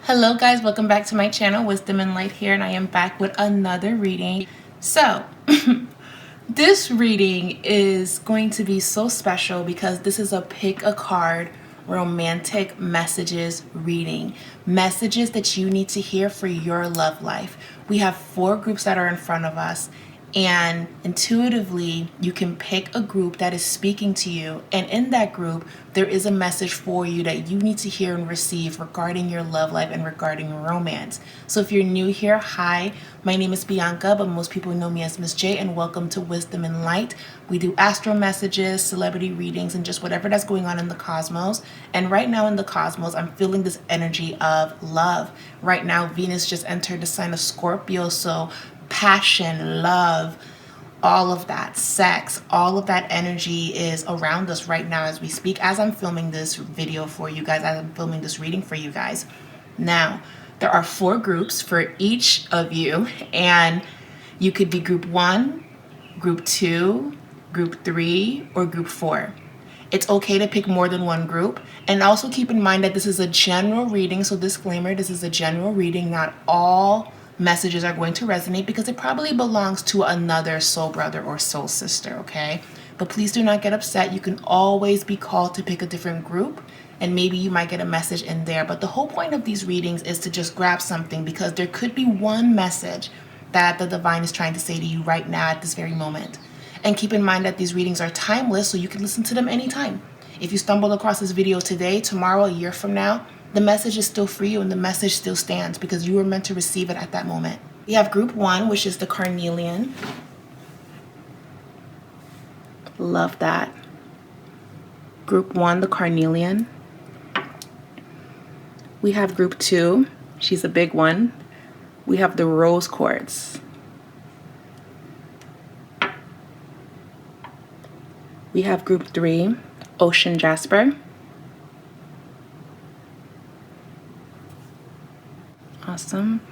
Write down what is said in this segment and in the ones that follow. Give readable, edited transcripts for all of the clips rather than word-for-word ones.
Hello guys, welcome back to my channel. Wisdom and Light here, and I am back with another reading. So this reading is going to be so special because this is a pick a card romantic messages reading. Messages that you need to hear for your love life. We have 4 groups that are in front of us, and intuitively you can pick a group that is speaking to you, and in that group there is a message for you that you need to hear and receive regarding your love life and regarding romance. So if you're new here, hi, my name is Bianca, but most people know me as Miss J, and welcome to Wisdom and Light. We do astro messages, celebrity readings, and just whatever that's going on in the cosmos. And right now in the cosmos, I'm feeling this energy of love. Right now Venus just entered the sign of Scorpio, so passion, love, all of that, sex, all of that energy is around us right now as we speak, as I'm filming this video for you guys, as I'm filming this reading for you guys. Now, there are 4 groups for each of you, and you could be group 1, group 2, group 3, or group 4. It's okay to pick more than one group, and also keep in mind that this is a general reading, so disclaimer, this is a general reading. Not all messages are going to resonate because it probably belongs to another soul brother or soul sister, okay? But please do not get upset. You can always be called to pick a different group, and maybe you might get a message in there. But the whole point of these readings is to just grab something, because there could be one message that the divine is trying to say to you right now at this very moment. And keep in mind that these readings are timeless, so you can listen to them anytime. If you stumbled across this video today, tomorrow, a year from now, the message is still for you, and the message still stands because you were meant to receive it at that moment. We have group 1, which is the Carnelian. Love that. Group 1, the Carnelian. We have group 2. She's a big one. We have the rose quartz. We have group 3, ocean jasper. Awesome.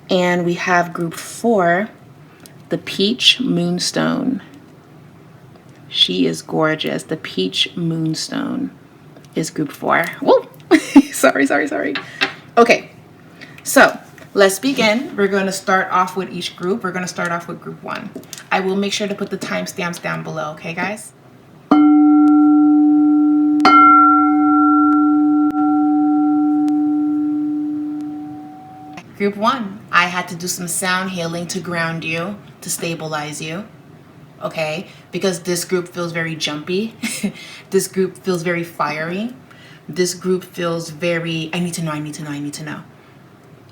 And we have group 4, the peach moonstone. She is gorgeous. The peach moonstone is group 4. Whoa! sorry. Okay, so let's begin. We're going to start off with each group. We're going to start off with group 1. I will make sure to put the timestamps down below, okay, guys? Group 1, I had to do some sound healing to ground you, to stabilize you, okay? Because this group feels very jumpy. This group feels very fiery. This group feels very, I need to know.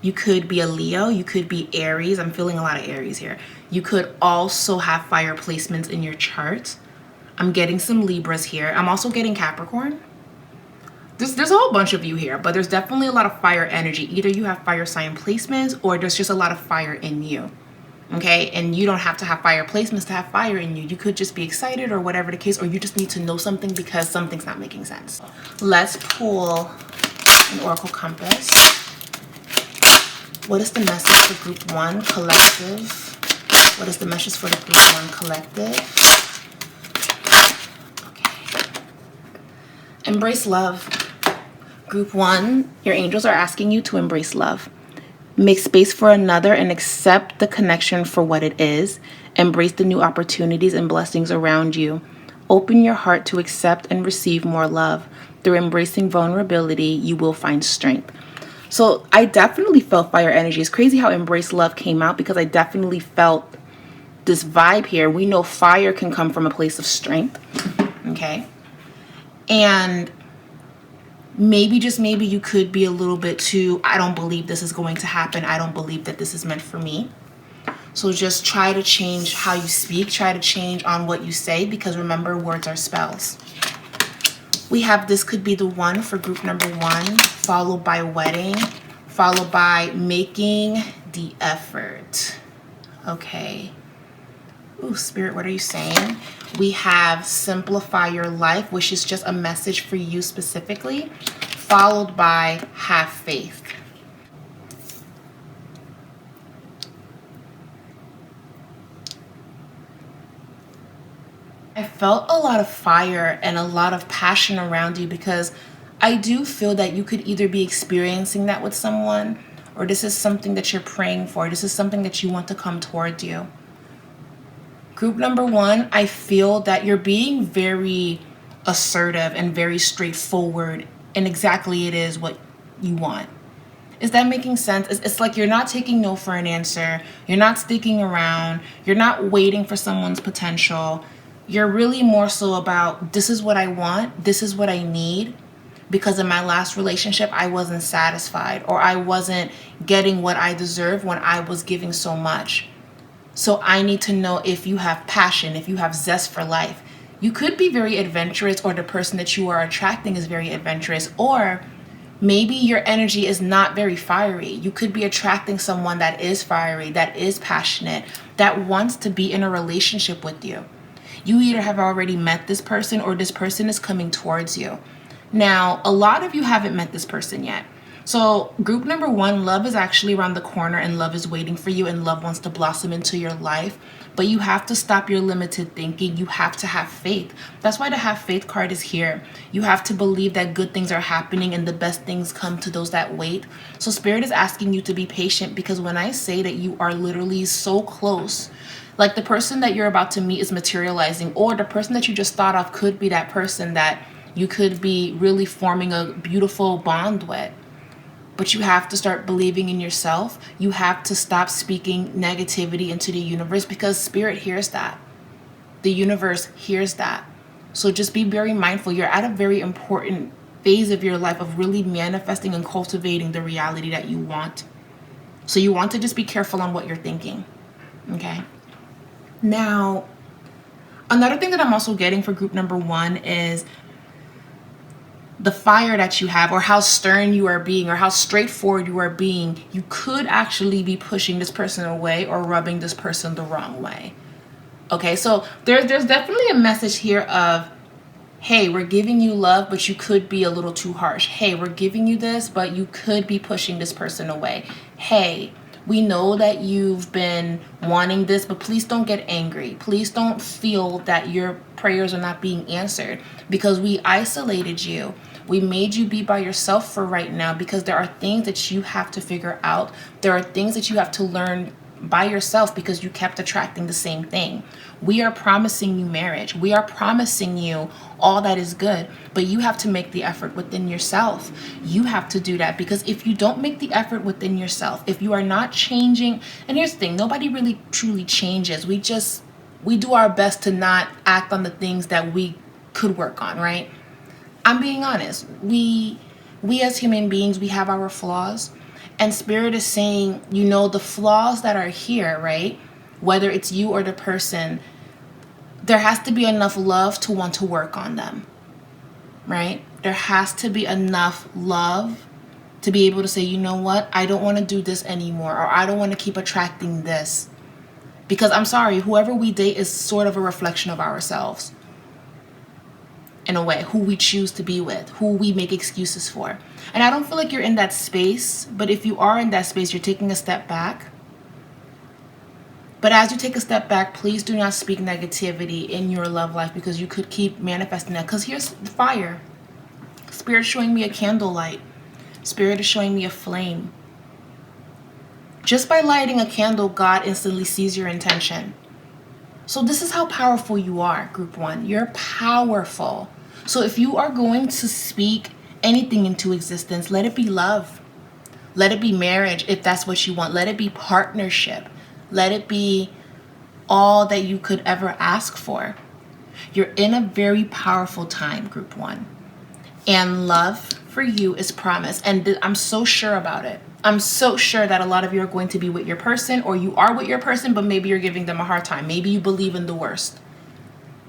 You could be a Leo, you could be Aries. I'm feeling a lot of Aries here. You could also have fire placements in your chart. I'm getting some Libras here. I'm also getting Capricorn. There's a whole bunch of you here, but there's definitely a lot of fire energy. Either you have fire sign placements, or there's just a lot of fire in you, okay? And you don't have to have fire placements to have fire in you. You could just be excited or whatever the case, or you just need to know something because something's not making sense. Let's pull an oracle compass. What is the message for group 1 collective? What is the message for the group 1 collective? Okay. Embrace love. Group 1, your angels are asking you to embrace love. Make space for another and accept the connection for what it is. Embrace the new opportunities and blessings around you. Open your heart to accept and receive more love. Through embracing vulnerability, you will find strength. So I definitely felt fire energy. It's crazy how embrace love came out, because I definitely felt this vibe here. We know fire can come from a place of strength, okay? And maybe, just maybe, you could be a little bit too, I don't believe this is going to happen. I don't believe that this is meant for me. So just try to change how you speak. Try to change on what you say, because remember, words are spells. We have this could be the one for group number 1, followed by wedding, followed by making the effort. Okay. Ooh, Spirit, what are you saying? We have simplify your life, which is just a message for you specifically, followed by have faith. I felt a lot of fire and a lot of passion around you, because I do feel that you could either be experiencing that with someone, or this is something that you're praying for. This is something that you want to come towards you. Group number 1, I feel that you're being very assertive and very straightforward, and exactly it is what you want. Is that making sense? It's like you're not taking no for an answer. You're not sticking around. You're not waiting for someone's potential. You're really more so about, this is what I want. This is what I need. Because in my last relationship, I wasn't satisfied, or I wasn't getting what I deserved when I was giving so much. So I need to know if you have passion, if you have zest for life. You could be very adventurous, or the person that you are attracting is very adventurous, or maybe your energy is not very fiery. You could be attracting someone that is fiery, that is passionate, that wants to be in a relationship with you. You either have already met this person, or this person is coming towards you. Now, a lot of you haven't met this person yet. So group number 1, love is actually around the corner, and love is waiting for you, and love wants to blossom into your life. But you have to stop your limited thinking. You have to have faith. That's why the have faith card is here. You have to believe that good things are happening and the best things come to those that wait. So Spirit is asking you to be patient, because when I say that you are literally so close, like the person that you're about to meet is materializing, or the person that you just thought of could be that person that you could be really forming a beautiful bond with. But you have to start believing in yourself. You have to stop speaking negativity into the universe, because Spirit hears that. The universe hears that. So just be very mindful. You're at a very important phase of your life of really manifesting and cultivating the reality that you want. So you want to just be careful on what you're thinking. Okay? Now, another thing that I'm also getting for group number 1 is the fire that you have, or how stern you are being, or how straightforward you are being. You could actually be pushing this person away, or rubbing this person the wrong way. Okay, so there's definitely a message here of, hey, we're giving you love, but you could be a little too harsh. Hey, we're giving you this, but you could be pushing this person away. Hey, we know that you've been wanting this, but please don't get angry. Please don't feel that your prayers are not being answered, because we isolated you. We made you be by yourself for right now, because there are things that you have to figure out. There are things that you have to learn by yourself, because you kept attracting the same thing. We are promising you marriage. We are promising you all that is good, but you have to make the effort within yourself. You have to do that, because if you don't make the effort within yourself, if you are not changing, and here's the thing, nobody really truly changes. We do our best to not act on the things that we could work on, right? I'm being honest. We as human beings, we have our flaws. And Spirit is saying, the flaws that are here, right? Whether it's you or the person, there has to be enough love to want to work on them, right? There has to be enough love to be able to say, you know what? I don't want to do this anymore, or I don't want to keep attracting this. Because I'm sorry, whoever we date is sort of a reflection of ourselves. In a way, who we choose to be with, who we make excuses for. And I don't feel like you're in that space, but if you are in that space, you're taking a step back. But as you take a step back, please do not speak negativity in your love life, because you could keep manifesting that. Because here's the fire. Spirit showing me a candlelight. Spirit is showing me a flame. Just by lighting a candle, God instantly sees your intention. So this is how powerful you are, group 1. You're powerful. So if you are going to speak anything into existence, let it be love. Let it be marriage, if that's what you want. Let it be partnership. Let it be all that you could ever ask for. You're in a very powerful time, group 1. And love for you is promised. And I'm so sure about it. I'm so sure that a lot of you are going to be with your person, or you are with your person, but maybe you're giving them a hard time. Maybe you believe in the worst,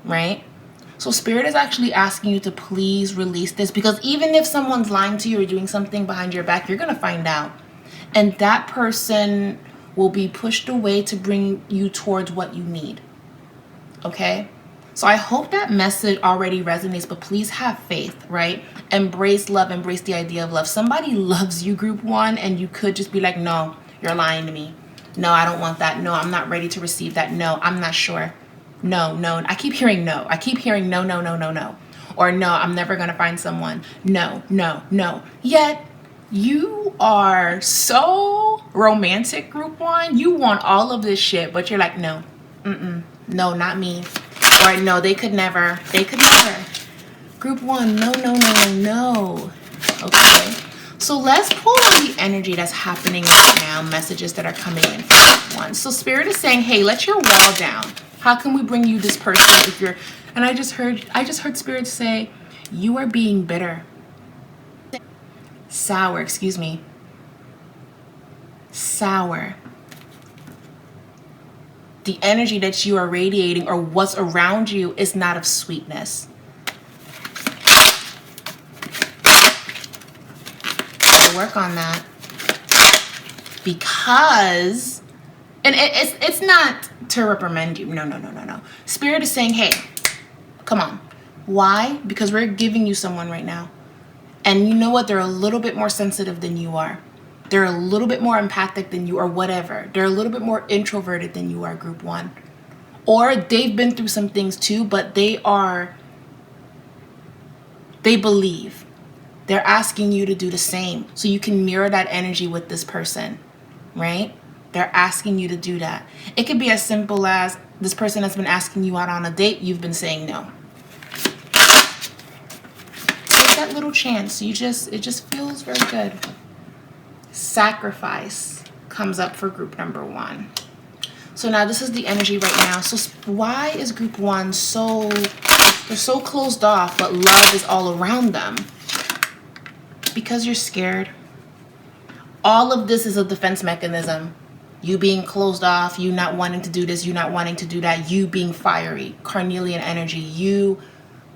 right? So Spirit is actually asking you to please release this, because even if someone's lying to you or doing something behind your back, you're going to find out. And that person will be pushed away to bring you towards what you need. Okay? So I hope that message already resonates, but please have faith, right? Embrace love, embrace the idea of love. Somebody loves you, group 1, and you could just be like, no, you're lying to me. No, I don't want that. No, I'm not ready to receive that. No, I'm not sure. No. I keep hearing no. I keep hearing no. or no, I'm never going to find someone. No, no, no. Yet you are so romantic, group one. You want all of this shit, but you're like, no, no, not me. Or no, they could never. Group one, no, no, no, no, no. Okay. So let's pull on the energy that's happening right now, messages that are coming in from group one. So Spirit is saying, hey, let your wall down. How can we bring you this person if you're, and I just heard Spirit say, you are being bitter. Sour, excuse me. Sour. The energy that you are radiating or what's around you is not of sweetness. Gotta work on that. Because, and it's not to reprimand you. No, no, no, no, no. Spirit is saying, hey, come on. Why? Because we're giving you someone right now. And you know what? They're a little bit more sensitive than you are. They're a little bit more empathic than you, or whatever. They're a little bit more introverted than you are, group one. Or they've been through some things too, but they believe. They're asking you to do the same. So you can mirror that energy with this person, right? They're asking you to do that. It could be as simple as this person has been asking you out on a date. You've been saying no. That little chance, it just feels very good. Sacrifice comes up for group number one. So now this is the energy right now. So why is group one they're so closed off, but love is all around them? Because you're scared. All of this is a defense mechanism. You being closed off, you not wanting to do this, you not wanting to do that, you being fiery, Carnelian energy, you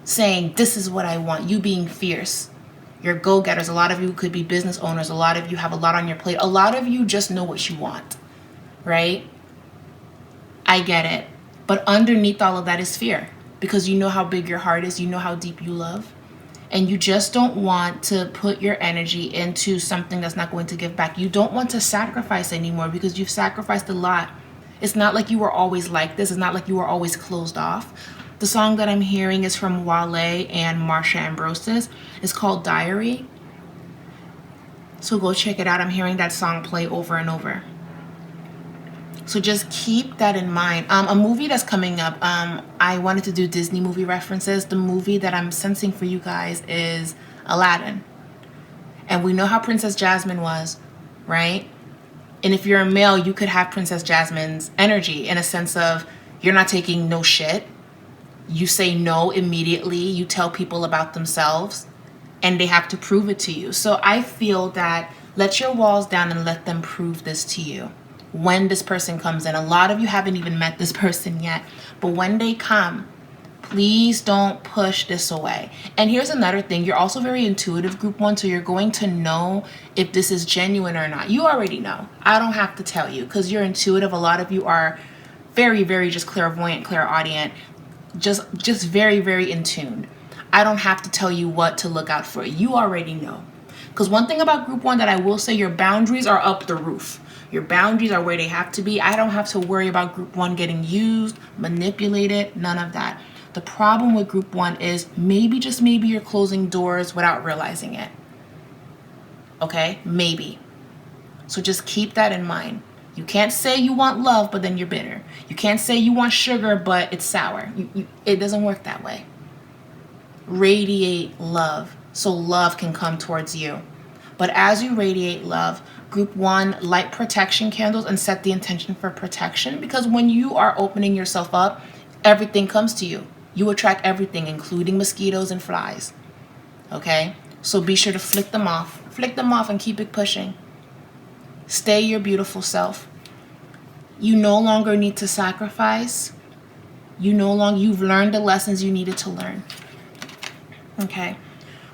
saying, this is what I want, you being fierce. You're go-getters. A lot of you could be business owners. A lot of you have a lot on your plate. A lot of you just know what you want, right? I get it. But underneath all of that is fear, because you know how big your heart is. You know how deep you love. And you just don't want to put your energy into something that's not going to give back. You don't want to sacrifice anymore because you've sacrificed a lot. It's not like you were always like this. It's not like you were always closed off. The song that I'm hearing is from Wale and Marsha Ambrosius. It's called Diary. So go check it out. I'm hearing that song play over and over. So just keep that in mind. A movie that's coming up, I wanted to do Disney movie references. The movie that I'm sensing for you guys is Aladdin. And we know how Princess Jasmine was, right? And if you're a male, you could have Princess Jasmine's energy in a sense of you're not taking no shit. You say no immediately. You tell people about themselves and they have to prove it to you. So I feel that let your walls down and let them prove this to you. When this person comes in, a lot of you haven't even met this person yet, but when they come, please don't push this away. And here's another thing. You're also very intuitive, group one, so you're going to know if this is genuine or not. You already know. I don't have to tell you because you're intuitive. A lot of you are very, very just clairvoyant, clairaudient. Just very, very in tune. I don't have to tell you what to look out for. You already know. Because one thing about group one that I will say, your boundaries are up the roof. Your boundaries are where they have to be. I don't have to worry about group one getting used, manipulated, none of that. The problem with group one is maybe, just maybe, you're closing doors without realizing it. Okay? Maybe. So just keep that in mind. You can't say you want love, but then you're bitter. You can't say you want sugar, but it's sour. It doesn't work that way. Radiate love so love can come towards you. But as you radiate love, group one, light protection candles and set the intention for protection, because when you are opening yourself up, everything comes to you. You attract everything, including mosquitoes and flies. Okay? So be sure to flick them off. Flick them off and keep it pushing. Stay your beautiful self. You no longer need to sacrifice. You've learned the lessons you needed to learn. Okay.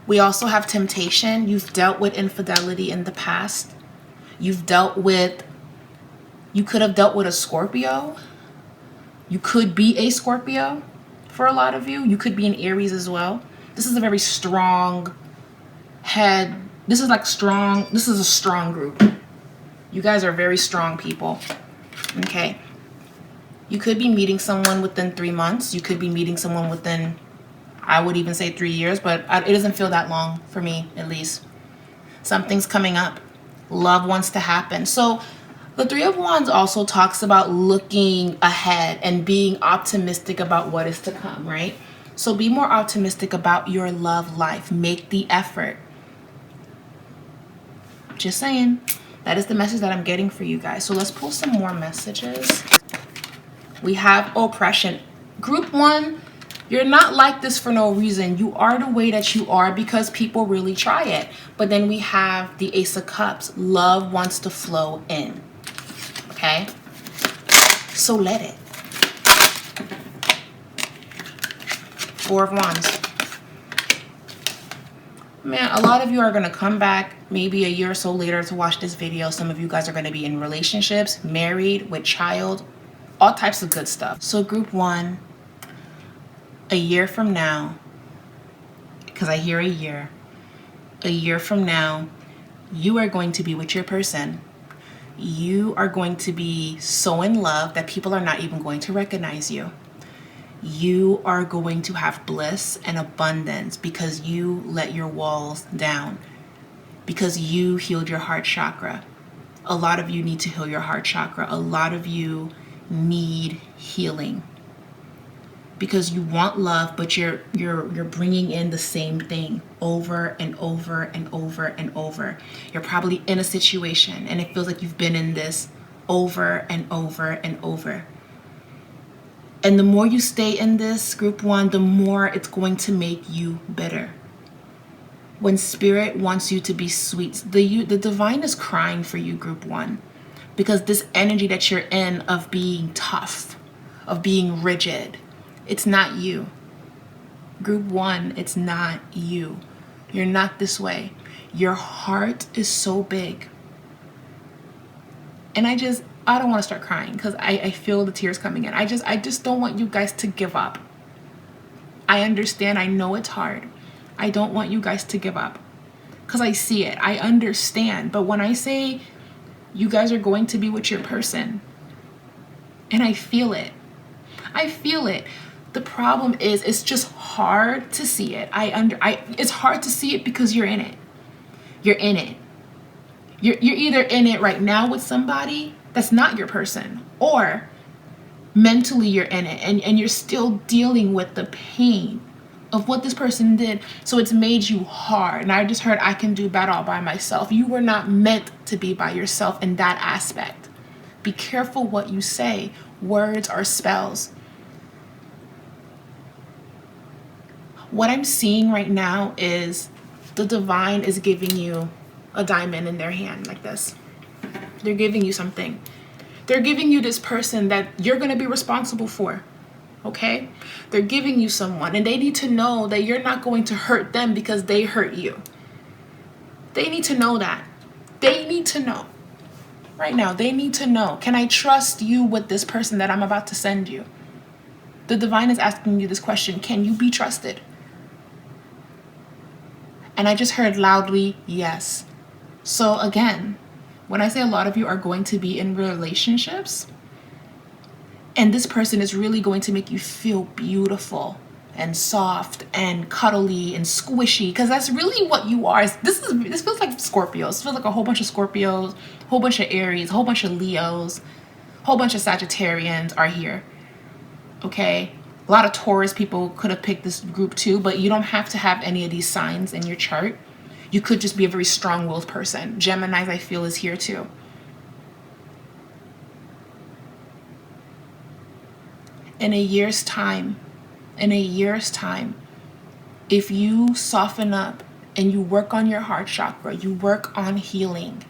We also have temptation. You've dealt with infidelity in the past. You could have dealt with a Scorpio. You could be a Scorpio for a lot of you. You could be an Aries as well. This is a very strong head. This is a strong group. You guys are very strong people. Okay. You could be meeting someone within 3 months. You could be meeting someone within I would even say 3 years, but it doesn't feel that long for me, at least. Something's coming up. Love wants to happen. So the Three of Wands also talks about looking ahead and being optimistic about what is to come, right? So be more optimistic about your love life. Make the effort. Just saying. That is the message that I'm getting for you guys. So let's pull some more messages. We have oppression. Group 1, you're not like this for no reason. You are the way that you are because people really try it. But then we have the Ace of Cups. Love wants to flow in. Okay? So let it. Four of Wands. Man, a lot of you are going to come back maybe a year or so later to watch this video. Some of you guys are going to be in relationships, married, with child, all types of good stuff. So group 1, a year from now, because I hear a year from now, you are going to be with your person. You are going to be so in love that people are not even going to recognize you. You are going to have bliss and abundance because you let your walls down, because you healed your heart chakra. A lot of you need to heal your heart chakra. A lot of you need healing because you want love, but you're bringing in the same thing over and over and over and over. You're probably in a situation and it feels like you've been in this over and over and over. And the more you stay in this, group 1, the more it's going to make you bitter. When spirit wants you to be sweet, the divine is crying for you, group 1, because this energy that you're in of being tough, of being rigid, it's not you. Group 1, it's not you. You're not this way. Your heart is so big. And I don't want to start crying because I feel the tears coming in. I just don't want you guys to give up. I understand. I know it's hard. I don't want you guys to give up because I see it. I understand. But when I say you guys are going to be with your person, and I feel it. I feel it. The problem is it's just hard to see it. It's hard to see it because you're in it. You're in it. You're either in it right now with somebody that's not your person, or mentally you're in it and you're still dealing with the pain of what this person did. So it's made you hard. And I just heard I can do that all by myself. You were not meant to be by yourself in that aspect. Be careful what you say. Words are spells. What I'm seeing right now is the divine is giving you a diamond in their hand like this. They're giving you something. They're giving you this person that you're going to be responsible for. Okay? They're giving you someone, and they need to know that you're not going to hurt them because they hurt you. They need to know that. They need to know. Right now, they need to know. Can I trust you with this person that I'm about to send you? The divine is asking you this question. Can you be trusted? And I just heard loudly, yes. So again, when I say a lot of you are going to be in relationships, and this person is really going to make you feel beautiful and soft and cuddly and squishy, because that's really what you are. This feels like Scorpios. It feels like a whole bunch of Scorpios, a whole bunch of Aries, a whole bunch of Leos, a whole bunch of Sagittarians are here. Okay? A lot of Taurus people could have picked this group too, but you don't have to have any of these signs in your chart. You could just be a very strong-willed person. Geminis, I feel, is here too. In a year's time, if you soften up and you work on your heart chakra, you work on healing,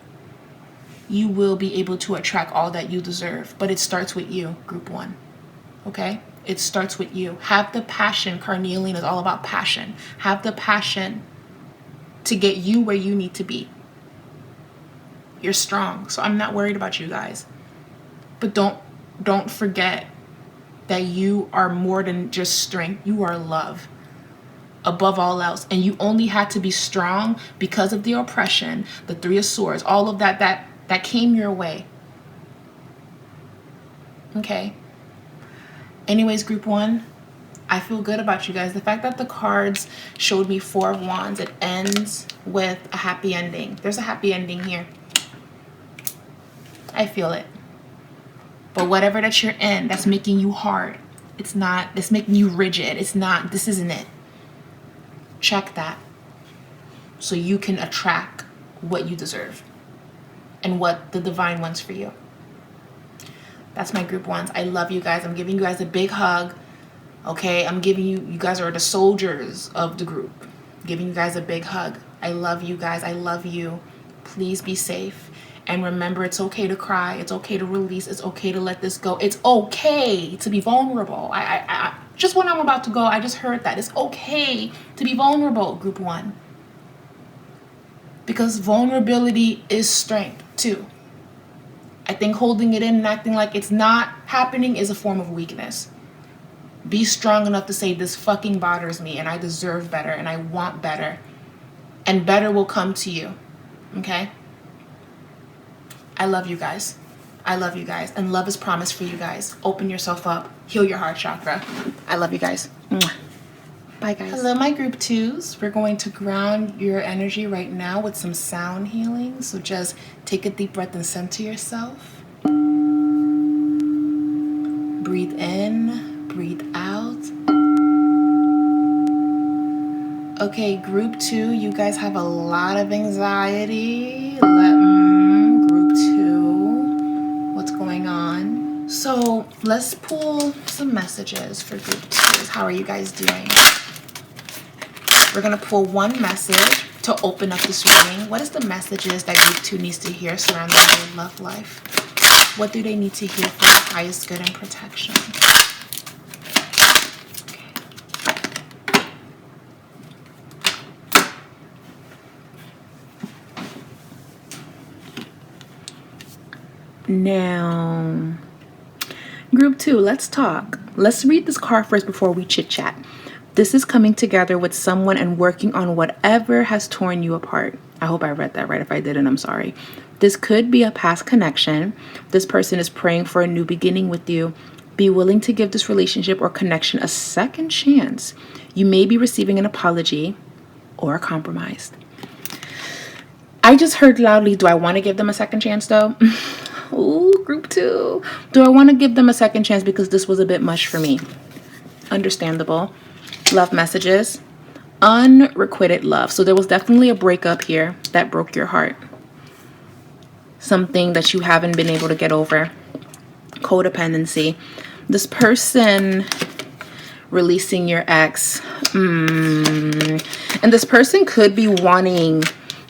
you will be able to attract all that you deserve. But it starts with you, group 1. Okay? It starts with you. Have the passion. Carnelian is all about passion. Have the passion to get you where you need to be. You're strong, so I'm not worried about you guys. But don't forget that you are more than just strength. You are love above all else. And you only had to be strong because of the oppression, the Three of Swords, all of that came your way. Okay? Anyways, group 1, I feel good about you guys. The fact that the cards showed me 4 of Wands, it ends with a happy ending. There's a happy ending here. I feel it. But whatever that you're in that's making you hard, it's not, it's making you rigid. It's not, this isn't it. Check that so you can attract what you deserve and what the divine wants for you. That's my group ones. I love you guys. I'm giving you guys a big hug. Okay, I'm giving you, you guys are the soldiers of the group. I'm giving you guys a big hug. I love you guys. I love you. Please be safe. And remember, it's okay to cry. It's okay to release. It's okay to let this go. It's okay to be vulnerable. I just when I'm about to go, I just heard that. It's okay to be vulnerable, group one. Because vulnerability is strength too. I think holding it in and acting like it's not happening is a form of weakness. Be strong enough to say, this fucking bothers me and I deserve better and I want better. And better will come to you. Okay? I love you guys. I love you guys. And love is promised for you guys. Open yourself up. Heal your heart chakra. I love you guys. Mwah. Bye, guys. Hello, my group twos. We're going to ground your energy right now with some sound healing. So just take a deep breath and center yourself. Breathe in. Breathe out. Okay, group two, you guys have a lot of anxiety. Group two, what's going on? So let's pull some messages for group twos. How are you guys doing? We're gonna pull one message to open up this reading. What is the messages that group two needs to hear surrounding their love life? What do they need to hear for the highest good and protection? Now, group two, let's talk. Let's read this card first before we chit chat. This is coming together with someone and working on whatever has torn you apart. I hope I read that right. If I didn't, I'm sorry. This could be a past connection. This person is praying for a new beginning with you. Be willing to give this relationship or connection a second chance. You may be receiving an apology or a compromise. I just heard loudly, do I want to give them a second chance though? Ooh, group two. Do I want to give them a second chance because this was a bit much for me? Understandable. Love messages. Unrequited love. So there was definitely a breakup here that broke your heart. Something that you haven't been able to get over. Codependency. This person releasing your ex. And this person could be wanting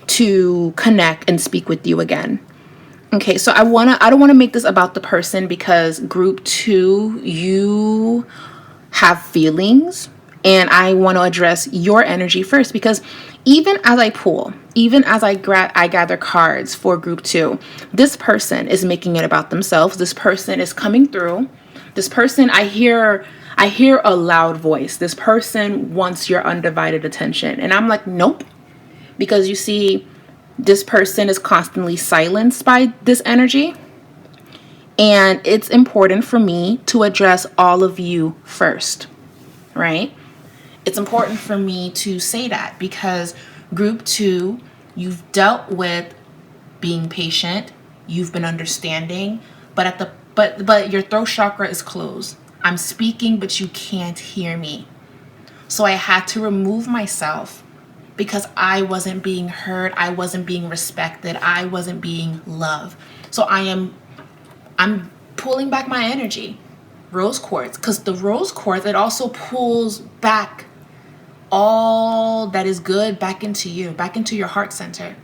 to connect and speak with you again. Okay, so I don't want to make this about the person because group two, you have feelings and I want to address your energy first because even as I pull, even as I gather cards for group two, this person is making it about themselves. This person is coming through. This person, I hear a loud voice. This person wants your undivided attention. And I'm like, nope. Because you see, this person is constantly silenced by this energy. And it's important for me to address all of you first, right? It's important for me to say that because group two, you've dealt with being patient, you've been understanding, but your throat chakra is closed. I'm speaking, but you can't hear me. So I had to remove myself because I wasn't being heard, I wasn't being respected, I wasn't being loved. So I'm pulling back my energy. Rose quartz, because the rose quartz, it also pulls back all that is good back into you, back into your heart center.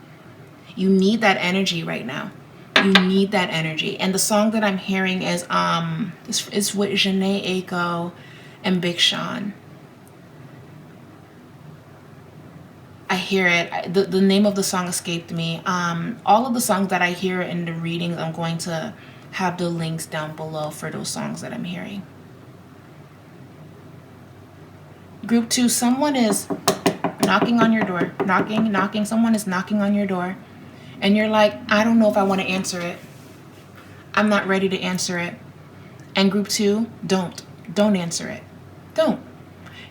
You need that energy right now. You need that energy. And the song that I'm hearing is it's with Janae Aiko and Big Sean. I hear it. The name of the song escaped me. All of the songs that I hear in the readings, I'm going to have the links down below for those songs that I'm hearing. Group two, someone is knocking on your door. Knocking. Someone is knocking on your door. And you're like, I don't know if I want to answer it. I'm not ready to answer it. And group two, don't answer it. Don't.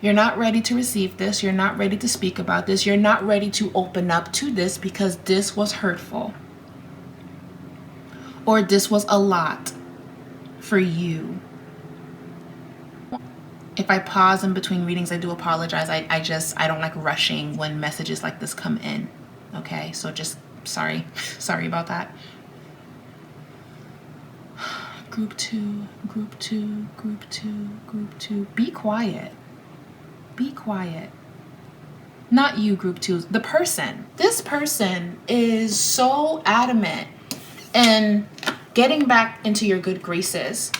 You're not ready to receive this. You're not ready to speak about this. You're not ready to open up to this because this was hurtful. Or this was a lot for you. If I pause in between readings, I do apologize. I don't like rushing when messages like this come in. Okay, so just sorry about that. Group 2, group 2, group 2, group 2. Be quiet. Be quiet. Not you, group 2. The person. This person is so adamant in getting back into your good graces.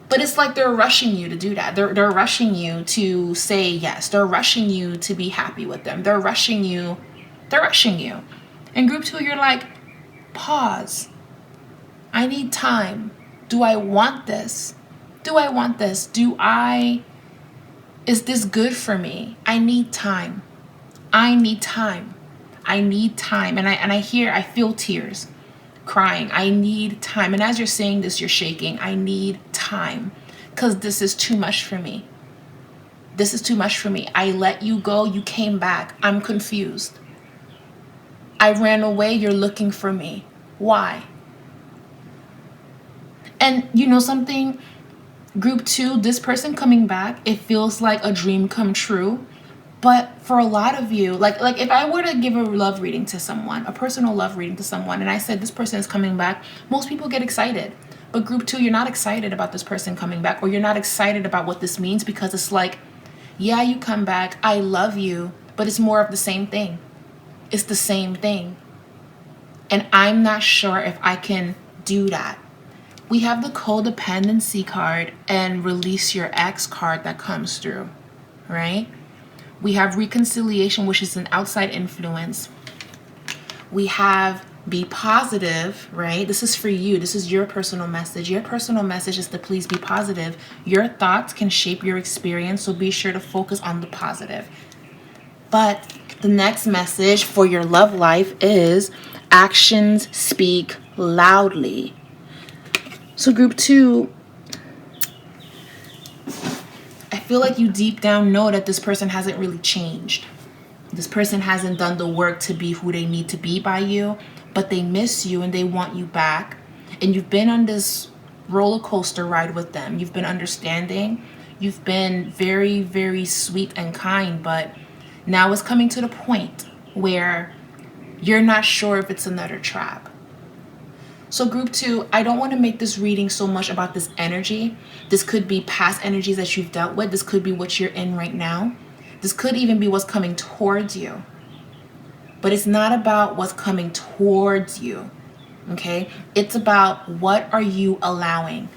But it's like they're rushing you to do that. They're rushing you to say yes. They're rushing you to be happy with them. They're rushing you. In group 2, you're like, pause. I need time. Do I want this? Is this good for me? I need time. And I feel tears, crying. I need time. And as you're saying this, you're shaking. I need time because this is too much for me. I let you go. You came back. I'm confused. I ran away. You're looking for me. Why? And you know something? Group 2, this person coming back, it feels like a dream come true. But for a lot of you, like if I were to give a love reading to someone, a personal love reading to someone, and I said this person is coming back, most people get excited. But group 2, you're not excited about this person coming back, or you're not excited about what this means because it's like, yeah, you come back, I love you, but it's more of the same thing. It's the same thing. And I'm not sure if I can do that. We have the codependency card and release your ex card that comes through, right? We have reconciliation, which is an outside influence. We have be positive, right? This is for you. This is your personal message. Your personal message is to please be positive. Your thoughts can shape your experience, so be sure to focus on the positive. But the next message for your love life is actions speak loudly. So group 2, I feel like you deep down know that this person hasn't really changed. This person hasn't done the work to be who they need to be by you, but they miss you and they want you back. And you've been on this roller coaster ride with them. You've been understanding. You've been very, very sweet and kind, but now it's coming to the point where you're not sure if it's another trap. So group 2, I don't want to make this reading so much about this energy. This could be past energies that you've dealt with. This could be what you're in right now. This could even be what's coming towards you. But it's not about what's coming towards you, okay? It's about what are you allowing?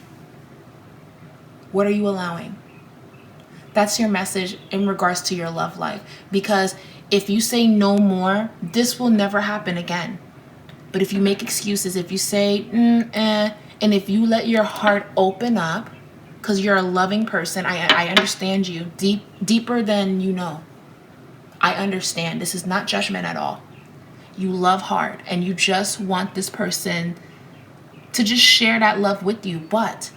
What are you allowing? That's your message in regards to your love life. Because if you say no more, this will never happen again. But if you make excuses, if you say, and if you let your heart open up, because you're a loving person, I understand you deeper than you know. I understand. This is not judgment at all. You love hard and you just want this person to just share that love with you. But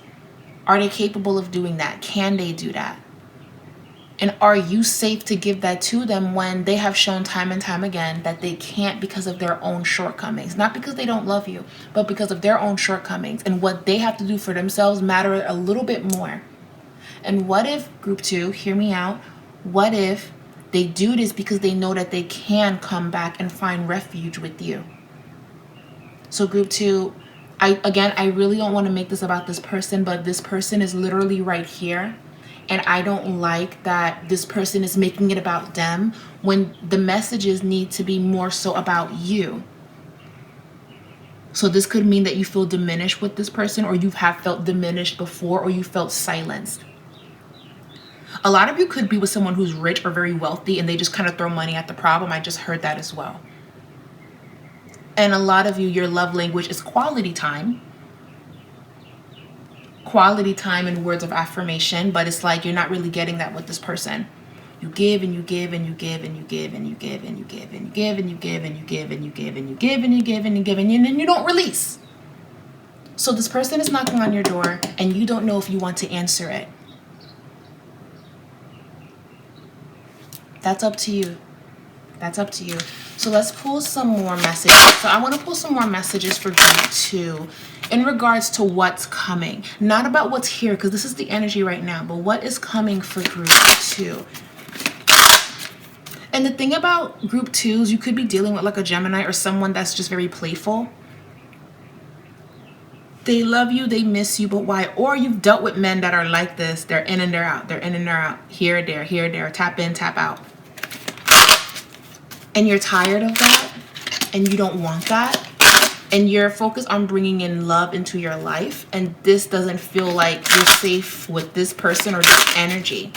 are they capable of doing that? Can they do that? And are you safe to give that to them when they have shown time and time again that they can't because of their own shortcomings? Not because they don't love you, but because of their own shortcomings. And what they have to do for themselves matter a little bit more. And what if, group 2, hear me out, what if they do this because they know that they can come back and find refuge with you? So group 2, I really don't want to make this about this person, but this person is literally right here. And I don't like that this person is making it about them when the messages need to be more so about you. So this could mean that you feel diminished with this person, or you have felt diminished before, or you felt silenced. A lot of you could be with someone who's rich or very wealthy and they just kind of throw money at the problem. I just heard that as well. And a lot of you, your love language is quality time. Quality time and words of affirmation, but it's like you're not really getting that with this person. You give and you give and you give and you give and you give and you give and you give and you give and you give and you give and you give and you give and you give and then you don't release. So this person is knocking on your door and you don't know if you want to answer it. That's up to you. That's up to you. So let's pull some more messages. So I want to pull some more messages for group 2 in regards to what's coming. Not about what's here, because this is the energy right now, but what is coming for group 2. And the thing about group 2s, you could be dealing with like a Gemini or someone that's just very playful. They love you, they miss you, but why? Or you've dealt with men that are like this. They're in and they're out. They're in and they're out. Here, there. Tap in, tap out. And you're tired of that. And you don't want that. And you're focused on bringing in love into your life. And this doesn't feel like you're safe with this person or this energy.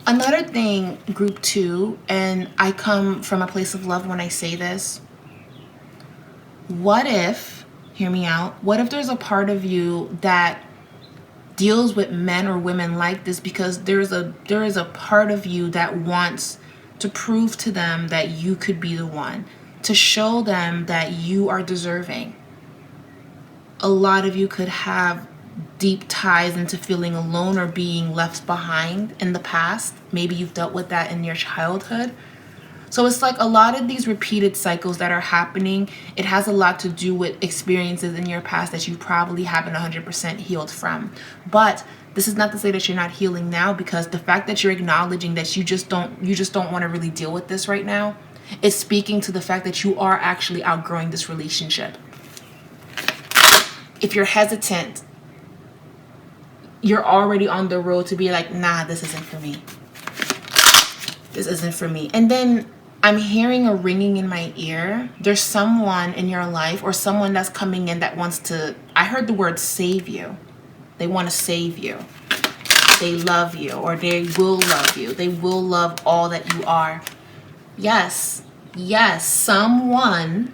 Another thing, group 2, and I come from a place of love when I say this. What if, hear me out, what if there's a part of you that deals with men or women like this because there is a part of you that wants to prove to them that you could be the one, to show them that you are deserving. A lot of you could have deep ties into feeling alone or being left behind in the past. Maybe you've dealt with that in your childhood. So it's like a lot of these repeated cycles that are happening, it has a lot to do with experiences in your past that you probably haven't 100% healed from. But this is not to say that you're not healing now, because the fact that you're acknowledging that you just don't want to really deal with this right now is speaking to the fact that you are actually outgrowing this relationship. If you're hesitant, you're already on the road to be like, nah, this isn't for me. This isn't for me. And then I'm hearing a ringing in my ear. There's someone in your life or someone that's coming in that wants to, I heard the word save you. They want to save you. They love you, or they will love you. They will love all that you are. Yes, someone,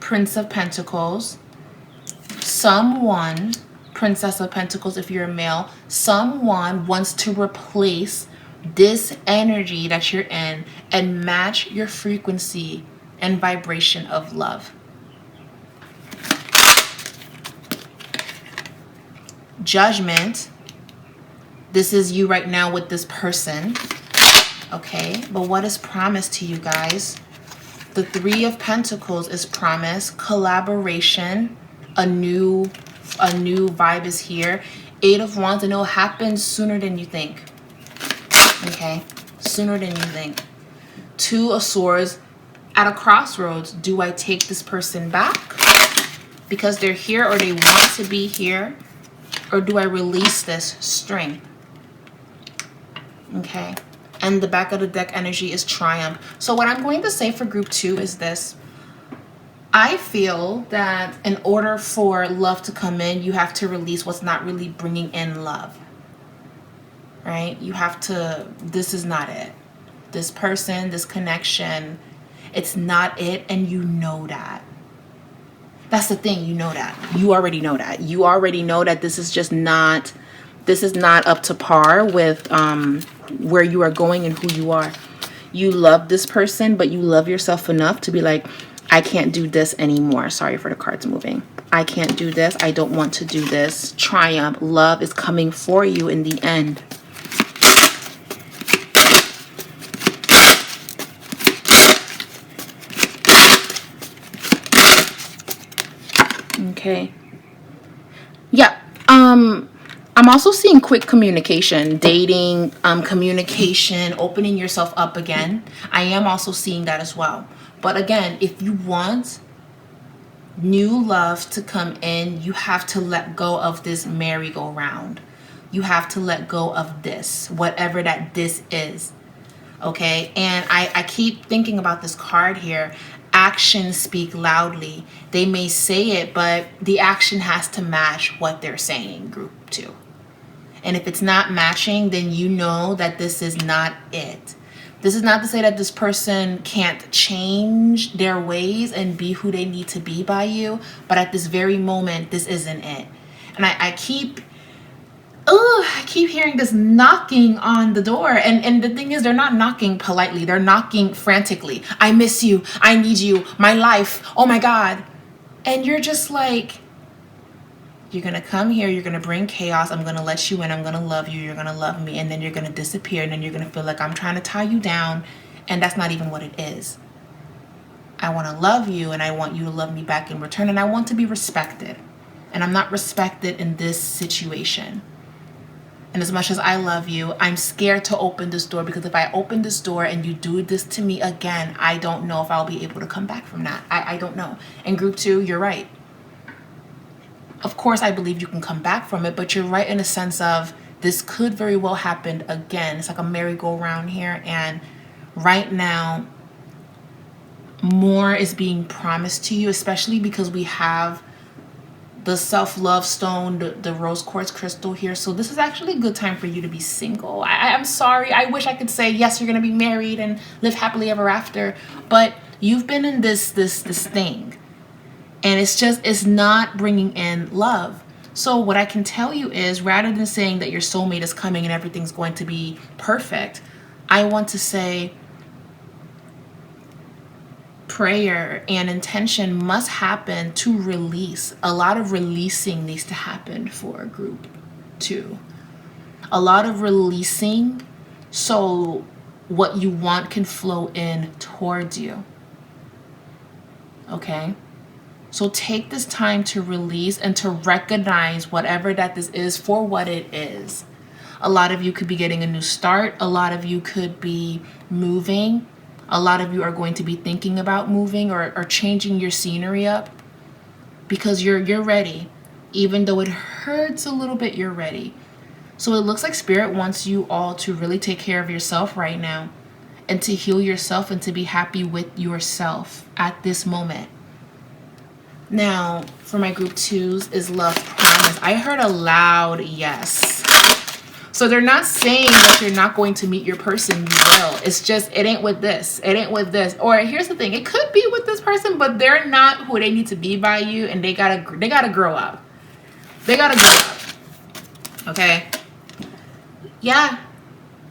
Prince of Pentacles, someone, Princess of Pentacles if you're a male, someone wants to replace this energy that you're in and match your frequency and vibration of love. Judgment. This is you right now with this person. Okay, but what is promised to you guys? The Three of Pentacles is promise, collaboration, a new vibe is here. Eight of Wands, and it'll happen sooner than you think. Okay, sooner than you think. Two of Swords, at a crossroads. Do I take this person back because they're here or they want to be here, or do I release this string? Okay, and the back of the deck energy is Triumph. So what I'm going to say for group 2 is this. I feel that in order for love to come in, you have to release what's not really bringing in love. Right? You have to, this is not it. This person, this connection, it's not it, and you know that. That's the thing, you know that. You already know that. You already know that this is just not, this is not up to par with where you are going and who you are. You love this person, but you love yourself enough to be like, I can't do this anymore. Sorry for the cards moving. I can't do this. I don't want to do this. Triumph. Love is coming for you in the end. Okay. Yeah. I'm also seeing quick communication, dating, communication, opening yourself up again. I am also seeing that as well. But again, if you want new love to come in, you have to let go of this merry-go-round. You have to let go of this, whatever that this is. Okay? And I keep thinking about this card here. Actions speak loudly. They may say it, but the action has to match what they're saying, group 2. And if it's not matching, then you know that this is not it. This is not to say that this person can't change their ways and be who they need to be by you, but at this very moment, this isn't it. And I keep hearing this knocking on the door. And the thing is, they're not knocking politely. They're knocking frantically. I miss you. I need you. My life. Oh my God. And you're just like, You're going to come here, you're going to bring chaos, I'm going to let you in, I'm going to love you, you're going to love me, and then you're going to disappear, and then you're going to feel like I'm trying to tie you down, and that's not even what it is. I want to love you, and I want you to love me back in return, and I want to be respected. And I'm not respected in this situation. And as much as I love you, I'm scared to open this door, because if I open this door and you do this to me again, I don't know if I'll be able to come back from that. I don't know. And group 2, you're right. Of course, I believe you can come back from it, but you're right in the sense of this could very well happen again. It's like a merry-go-round here. And right now, more is being promised to you, especially because we have the self-love stone, the rose quartz crystal here. So this is actually a good time for you to be single. I'm sorry. I wish I could say, yes, you're going to be married and live happily ever after. But you've been in this thing. And it's not bringing in love. So what I can tell you is, rather than saying that your soulmate is coming and everything's going to be perfect, I want to say prayer and intention must happen to release. A lot of releasing needs to happen for group 2. A lot of releasing so what you want can flow in towards you. Okay? So take this time to release and to recognize whatever that this is for what it is. A lot of you could be getting a new start. A lot of you could be moving. A lot of you are going to be thinking about moving or changing your scenery up, because you're ready. Even though it hurts a little bit, you're ready. So it looks like Spirit wants you all to really take care of yourself right now, and to heal yourself, and to be happy with yourself at this moment. Now, for my group 2s is love promise. I heard a loud yes. So they're not saying that you're not going to meet your person. You will. It's just, it ain't with this. It ain't with this. Or here's the thing. It could be with this person, but they're not who they need to be by you. And they gotta grow up. They gotta grow up. Okay? Yeah.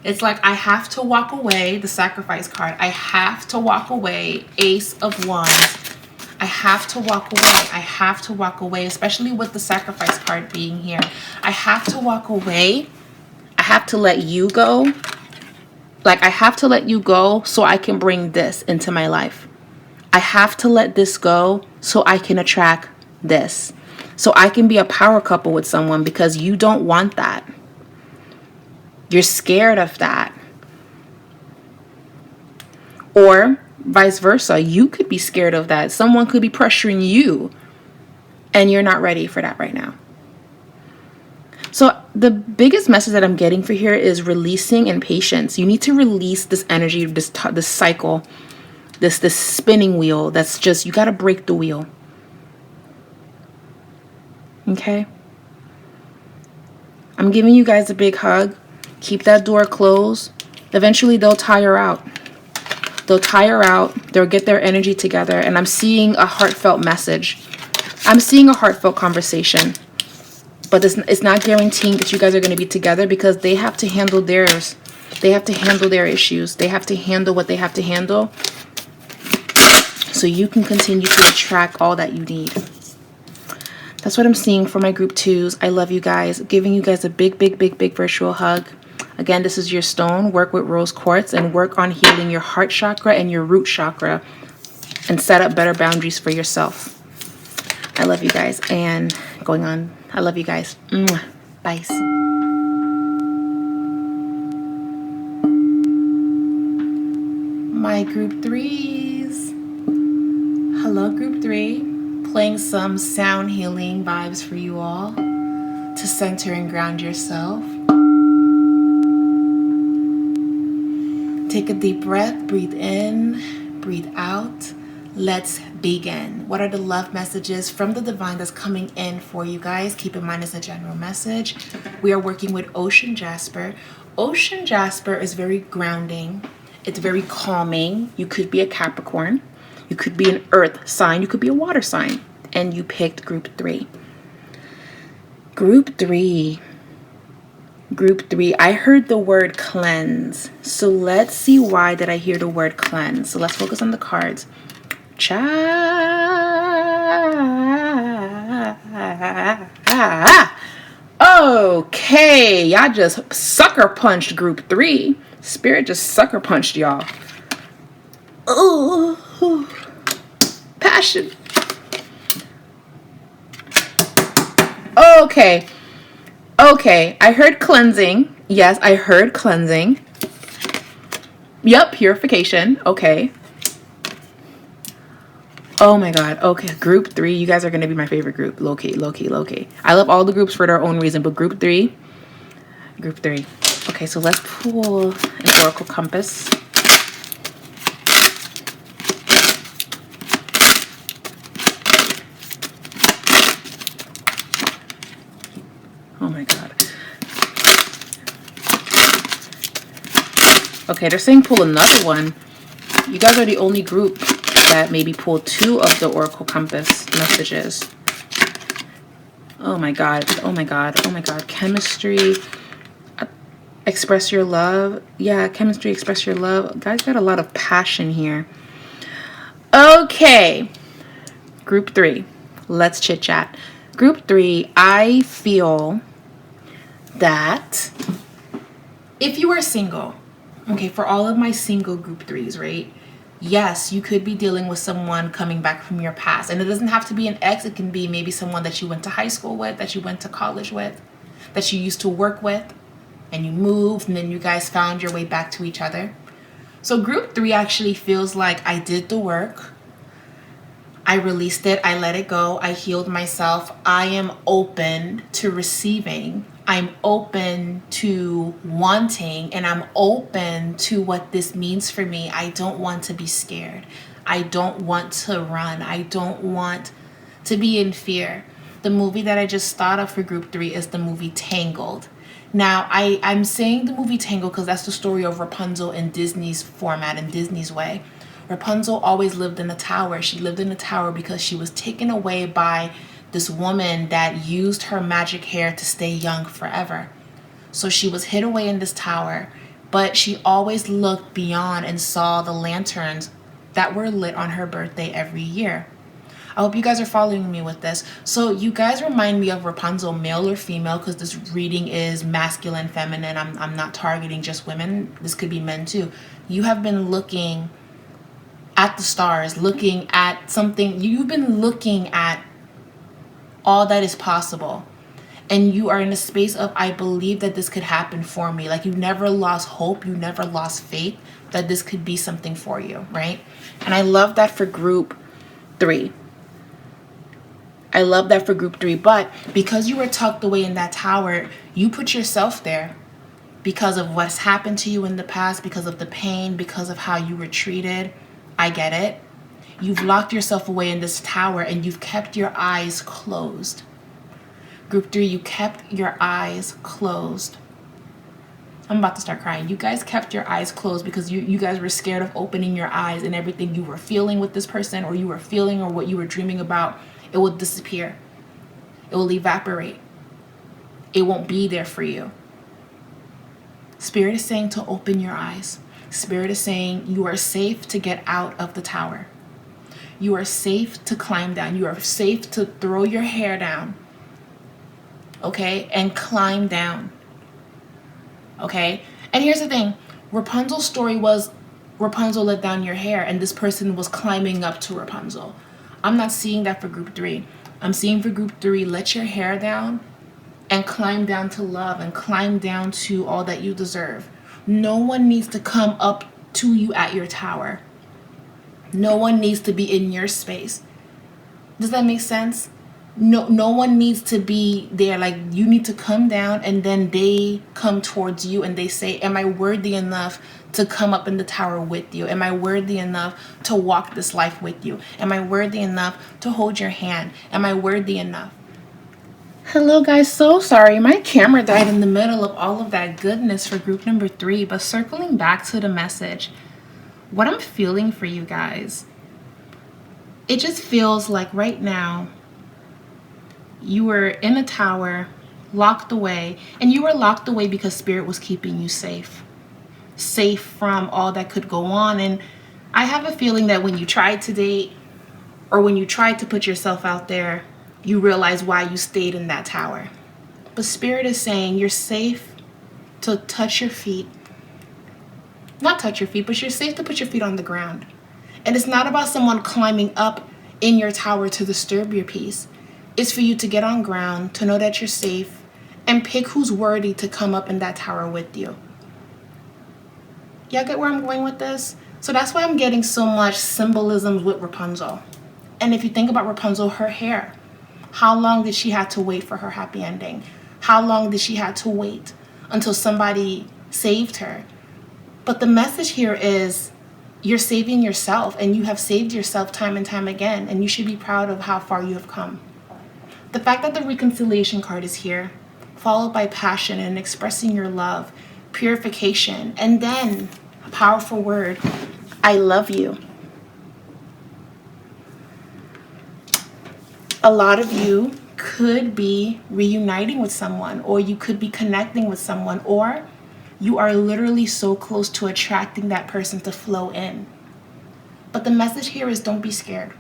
It's like, I have to walk away. The sacrifice card. I have to walk away. Ace of Wands. I have to walk away. I have to walk away, especially with the sacrifice card being here. I have to walk away. I have to let you go. Like, I have to let you go so I can bring this into my life. I have to let this go so I can attract this. So I can be a power couple with someone, because you don't want that. You're scared of that. Or vice versa, you could be scared of that. Someone could be pressuring you, and you're not ready for that right now. So the biggest message that I'm getting for here is releasing and patience. You need to release this energy, this cycle, this spinning wheel. That's just, you got to break the wheel. Okay? I'm giving you guys a big hug. Keep that door closed. Eventually they'll tire out. They'll tire out. They'll get their energy together. And I'm seeing a heartfelt message. I'm seeing a heartfelt conversation. But it's not guaranteeing that you guys are going to be together, because they have to handle theirs. They have to handle their issues. They have to handle what they have to handle, so you can continue to attract all that you need. That's what I'm seeing for my group 2s. I love you guys. Giving you guys a big, big, big, big virtual hug. Again, this is your stone. Work with rose quartz and work on healing your heart chakra and your root chakra, and set up better boundaries for yourself. I love you guys. And going on, I love you guys. Mwah. Bye. My group 3s. Hello, group 3. Playing some sound healing vibes for you all to center and ground yourself. Take a deep breath. Breathe in. Breathe out. Let's begin. What are the love messages from the divine that's coming in for you guys? Keep in mind, it's a general message. We are working with ocean jasper. Ocean jasper is very grounding. It's very calming. You could be a Capricorn. You could be an earth sign. You could be a water sign. And you picked group 3. Group 3. Group 3. I heard the word cleanse. So let's see, why did I hear the word cleanse? So let's focus on the cards. Child. Okay, y'all just sucker punched group 3. Spirit just sucker punched y'all. Oh, passion. Okay. Okay, I heard cleansing. Yes, I heard cleansing. Yep, purification. Okay. Oh my god. Okay, group 3. You guys are going to be my favorite group. Low-key, low-key, low-key. I love all the groups for their own reason, but group 3. Group 3. Okay, so let's pull an oracle compass. Oh my god. Okay, they're saying pull another one. You guys are the only group that maybe pull 2 of the oracle compass messages. Oh my god. Oh my god. Oh my god. Chemistry. Express your love. Yeah, chemistry, express your love. Guys got a lot of passion here. Okay. Group 3. Let's chit chat. Group 3, I feel that if you are single, okay, for all of my single group 3s, right? Yes, you could be dealing with someone coming back from your past. And it doesn't have to be an ex. It can be maybe someone that you went to high school with, that you went to college with, that you used to work with, and you moved, and then you guys found your way back to each other. So group 3 actually feels like I did the work. I released it. I let it go. I healed myself. I am open to receiving. I'm open to wanting, and I'm open to what this means for me. I don't want to be scared. I don't want to run. I don't want to be in fear. The movie that I just thought of for group 3 is the movie Tangled. Now, I'm saying the movie Tangled because that's the story of Rapunzel in Disney's format, in Disney's way. Rapunzel always lived in a tower. She lived in a tower because she was taken away by this woman that used her magic hair to stay young forever. So she was hid away in this tower, but she always looked beyond and saw the lanterns that were lit on her birthday every year. I hope you guys are following me with this. So you guys remind me of Rapunzel, male or female, because this reading is masculine, feminine. I'm not targeting just women. This could be men too. You have been looking at the stars, looking at something. You've been looking at all that is possible. And you are in a space of, I believe that this could happen for me. Like you never lost hope. You never lost faith that this could be something for you, right? And I love that for group 3. I love that for group 3. But because you were tucked away in that tower, you put yourself there because of what's happened to you in the past, because of the pain, because of how you were treated. I get it. You've locked yourself away in this tower and you've kept your eyes closed. Group 3, you kept your eyes closed. I'm about to start crying. You guys kept your eyes closed because you guys were scared of opening your eyes, and everything you were feeling with this person, or you were feeling, or what you were dreaming about, it will disappear. It will evaporate. It won't be there for you. Spirit is saying to open your eyes. Spirit is saying you are safe to get out of the tower. You are safe to climb down. You are safe to throw your hair down. Okay? And climb down. Okay? And here's the thing. Rapunzel's story was Rapunzel let down your hair and this person was climbing up to Rapunzel. I'm not seeing that for group 3. I'm seeing for group 3, let your hair down and climb down to love and climb down to all that you deserve. No one needs to come up to you at your tower. No one needs to be in your space. Does that make sense? No one needs to be there. Like, you need to come down and then they come towards you and they say, am I worthy enough to come up in the tower with you? Am I worthy enough to walk this life with you? Am I worthy enough to hold your hand? Am I worthy enough? Hello guys, so sorry. My camera died in the middle of all of that goodness for group number 3. But circling back to the message, what I'm feeling for you guys, it just feels like right now you were in a tower, locked away, and you were locked away because Spirit was keeping you safe from all that could go on. And I have a feeling that when you tried to date, or when you tried to put yourself out there, you realize why you stayed in that tower. But Spirit is saying you're safe to touch your feet. Not touch your feet, but you're safe to put your feet on the ground. And it's not about someone climbing up in your tower to disturb your peace. It's for you to get on ground, to know that you're safe, and pick who's worthy to come up in that tower with you. Y'all get where I'm going with this? So that's why I'm getting so much symbolism with Rapunzel. And if you think about Rapunzel, her hair, how long did she have to wait for her happy ending? How long did she have to wait until somebody saved her? But the message here is you're saving yourself, and you have saved yourself time and time again, and you should be proud of how far you have come. The fact that the reconciliation card is here, followed by passion and expressing your love, purification, and then a powerful word, I love you. A lot of you could be reuniting with someone, or you could be connecting with someone, or you are literally so close to attracting that person to flow in. But the message here is don't be scared.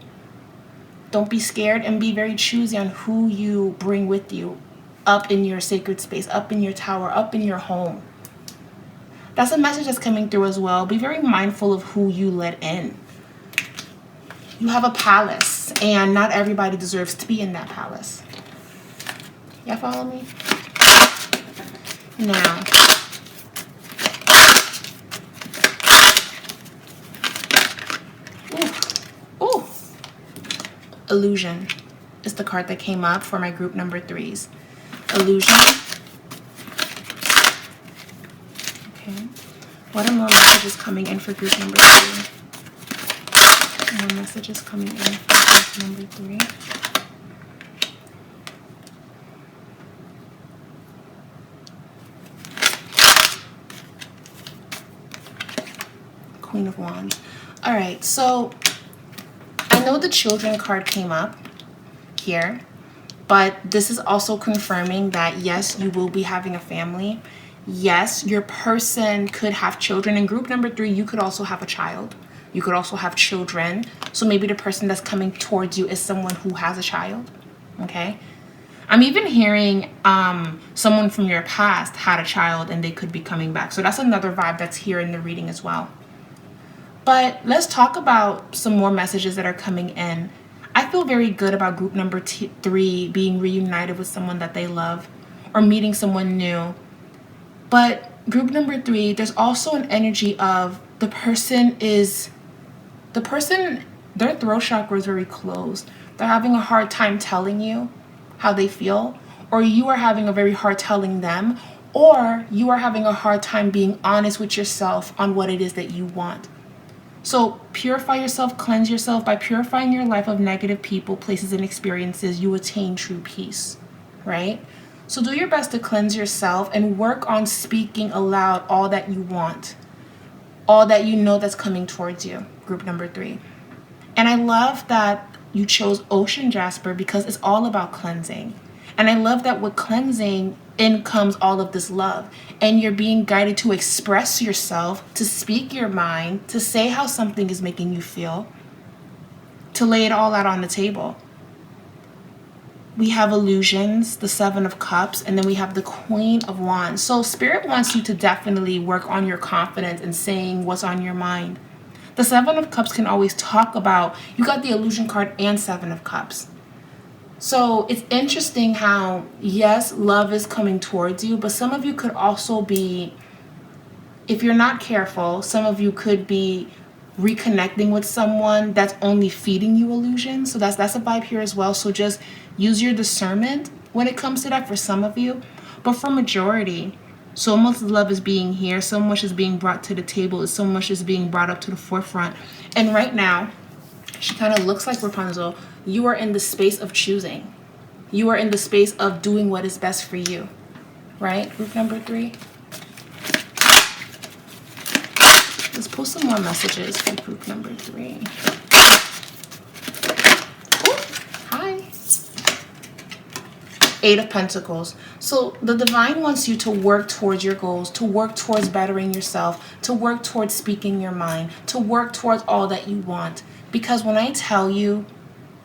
Don't be scared, and be very choosy on who you bring with you up in your sacred space, up in your tower, up in your home. That's a message that's coming through as well. Be very mindful of who you let in. You have a palace, and not everybody deserves to be in that palace. Y'all follow me? Now, illusion is the card that came up for my group number 3s. Illusion. Okay. What are more messages coming in for group number 3? More messages coming in for group number 3. Queen of Wands. All right, so I know the children card came up here, but this is also confirming that yes, you will be having a family. Yes, your person could have children. In group number 3, you could also have a child. You could also have children. So maybe the person that's coming towards you is someone who has a child. Okay. I'm even hearing someone from your past had a child and they could be coming back. So that's another vibe that's here in the reading as well. But let's talk about some more messages that are coming in. I feel very good about group number 3 being reunited with someone that they love or meeting someone new. But group number 3, there's also an energy of their throat chakra is very closed. They're having a hard time telling you how they feel, or you are having a very hard telling them, or you are having a hard time being honest with yourself on what it is that you want. So purify yourself, cleanse yourself. By purifying your life of negative people, places, and experiences, you attain true peace, right? So do your best to cleanse yourself and work on speaking aloud all that you want, all that you know that's coming towards you, group number 3. And I love that you chose ocean jasper because it's all about cleansing. And I love that with cleansing in comes all of this love. And you're being guided to express yourself, to speak your mind, to say how something is making you feel, to lay it all out on the table. We have illusions, the 7 of cups, and then we have the Queen of Wands. So Spirit wants you to definitely work on your confidence and saying what's on your mind. The 7 of cups can always talk about, you got the illusion card and 7 of cups. So it's interesting how, yes, love is coming towards you, but some of you could also be, if you're not careful, some of you could be reconnecting with someone that's only feeding you illusions. So that's a vibe here as well. So just use your discernment when it comes to that for some of you. But for majority, so much love is being here, so much is being brought to the table, so much is being brought up to the forefront. And right now, she kind of looks like Rapunzel. You are in the space of choosing. You are in the space of doing what is best for you, right? Group number 3. Let's pull some more messages for group number 3. Oh, hi. 8 of Pentacles. So the divine wants you to work towards your goals, to work towards bettering yourself, to work towards speaking your mind, to work towards all that you want. Because when I tell you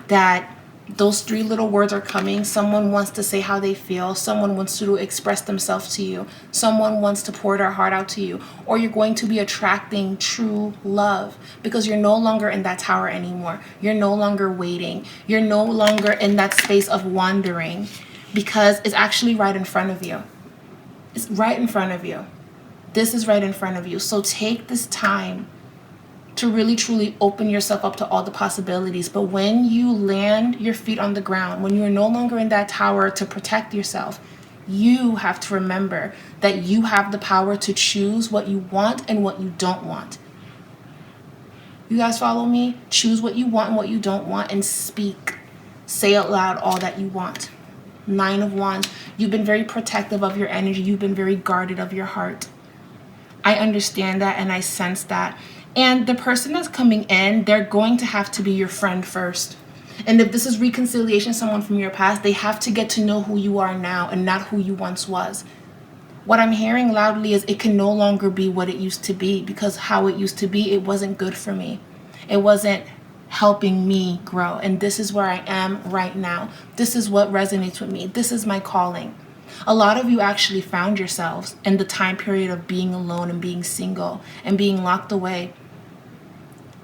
that Those 3 little words are coming. Someone wants to say how they feel. Someone wants to express themselves to you. Someone wants to pour their heart out to you. Or you're going to be attracting true love because you're no longer in that tower anymore. You're no longer waiting. You're no longer in that space of wandering because it's actually right in front of you. It's right in front of you. This is right in front of you. So take this time to really truly open yourself up to all the possibilities. But when you land your feet on the ground, when you're no longer in that tower to protect yourself, you have to remember that you have the power to choose what you want and what you don't want. You guys follow me? Choose what you want and what you don't want and speak. Say out loud all that you want. 9 of Wands. You've been very protective of your energy. You've been very guarded of your heart. I understand that and I sense that. And the person that's coming in, they're going to have to be your friend first. And if this is reconciliation, someone from your past, they have to get to know who you are now and not who you once was. What I'm hearing loudly is it can no longer be what it used to be because how it used to be, it wasn't good for me. It wasn't helping me grow. And this is where I am right now. This is what resonates with me. This is my calling. A lot of you actually found yourselves in the time period of being alone and being single and being locked away.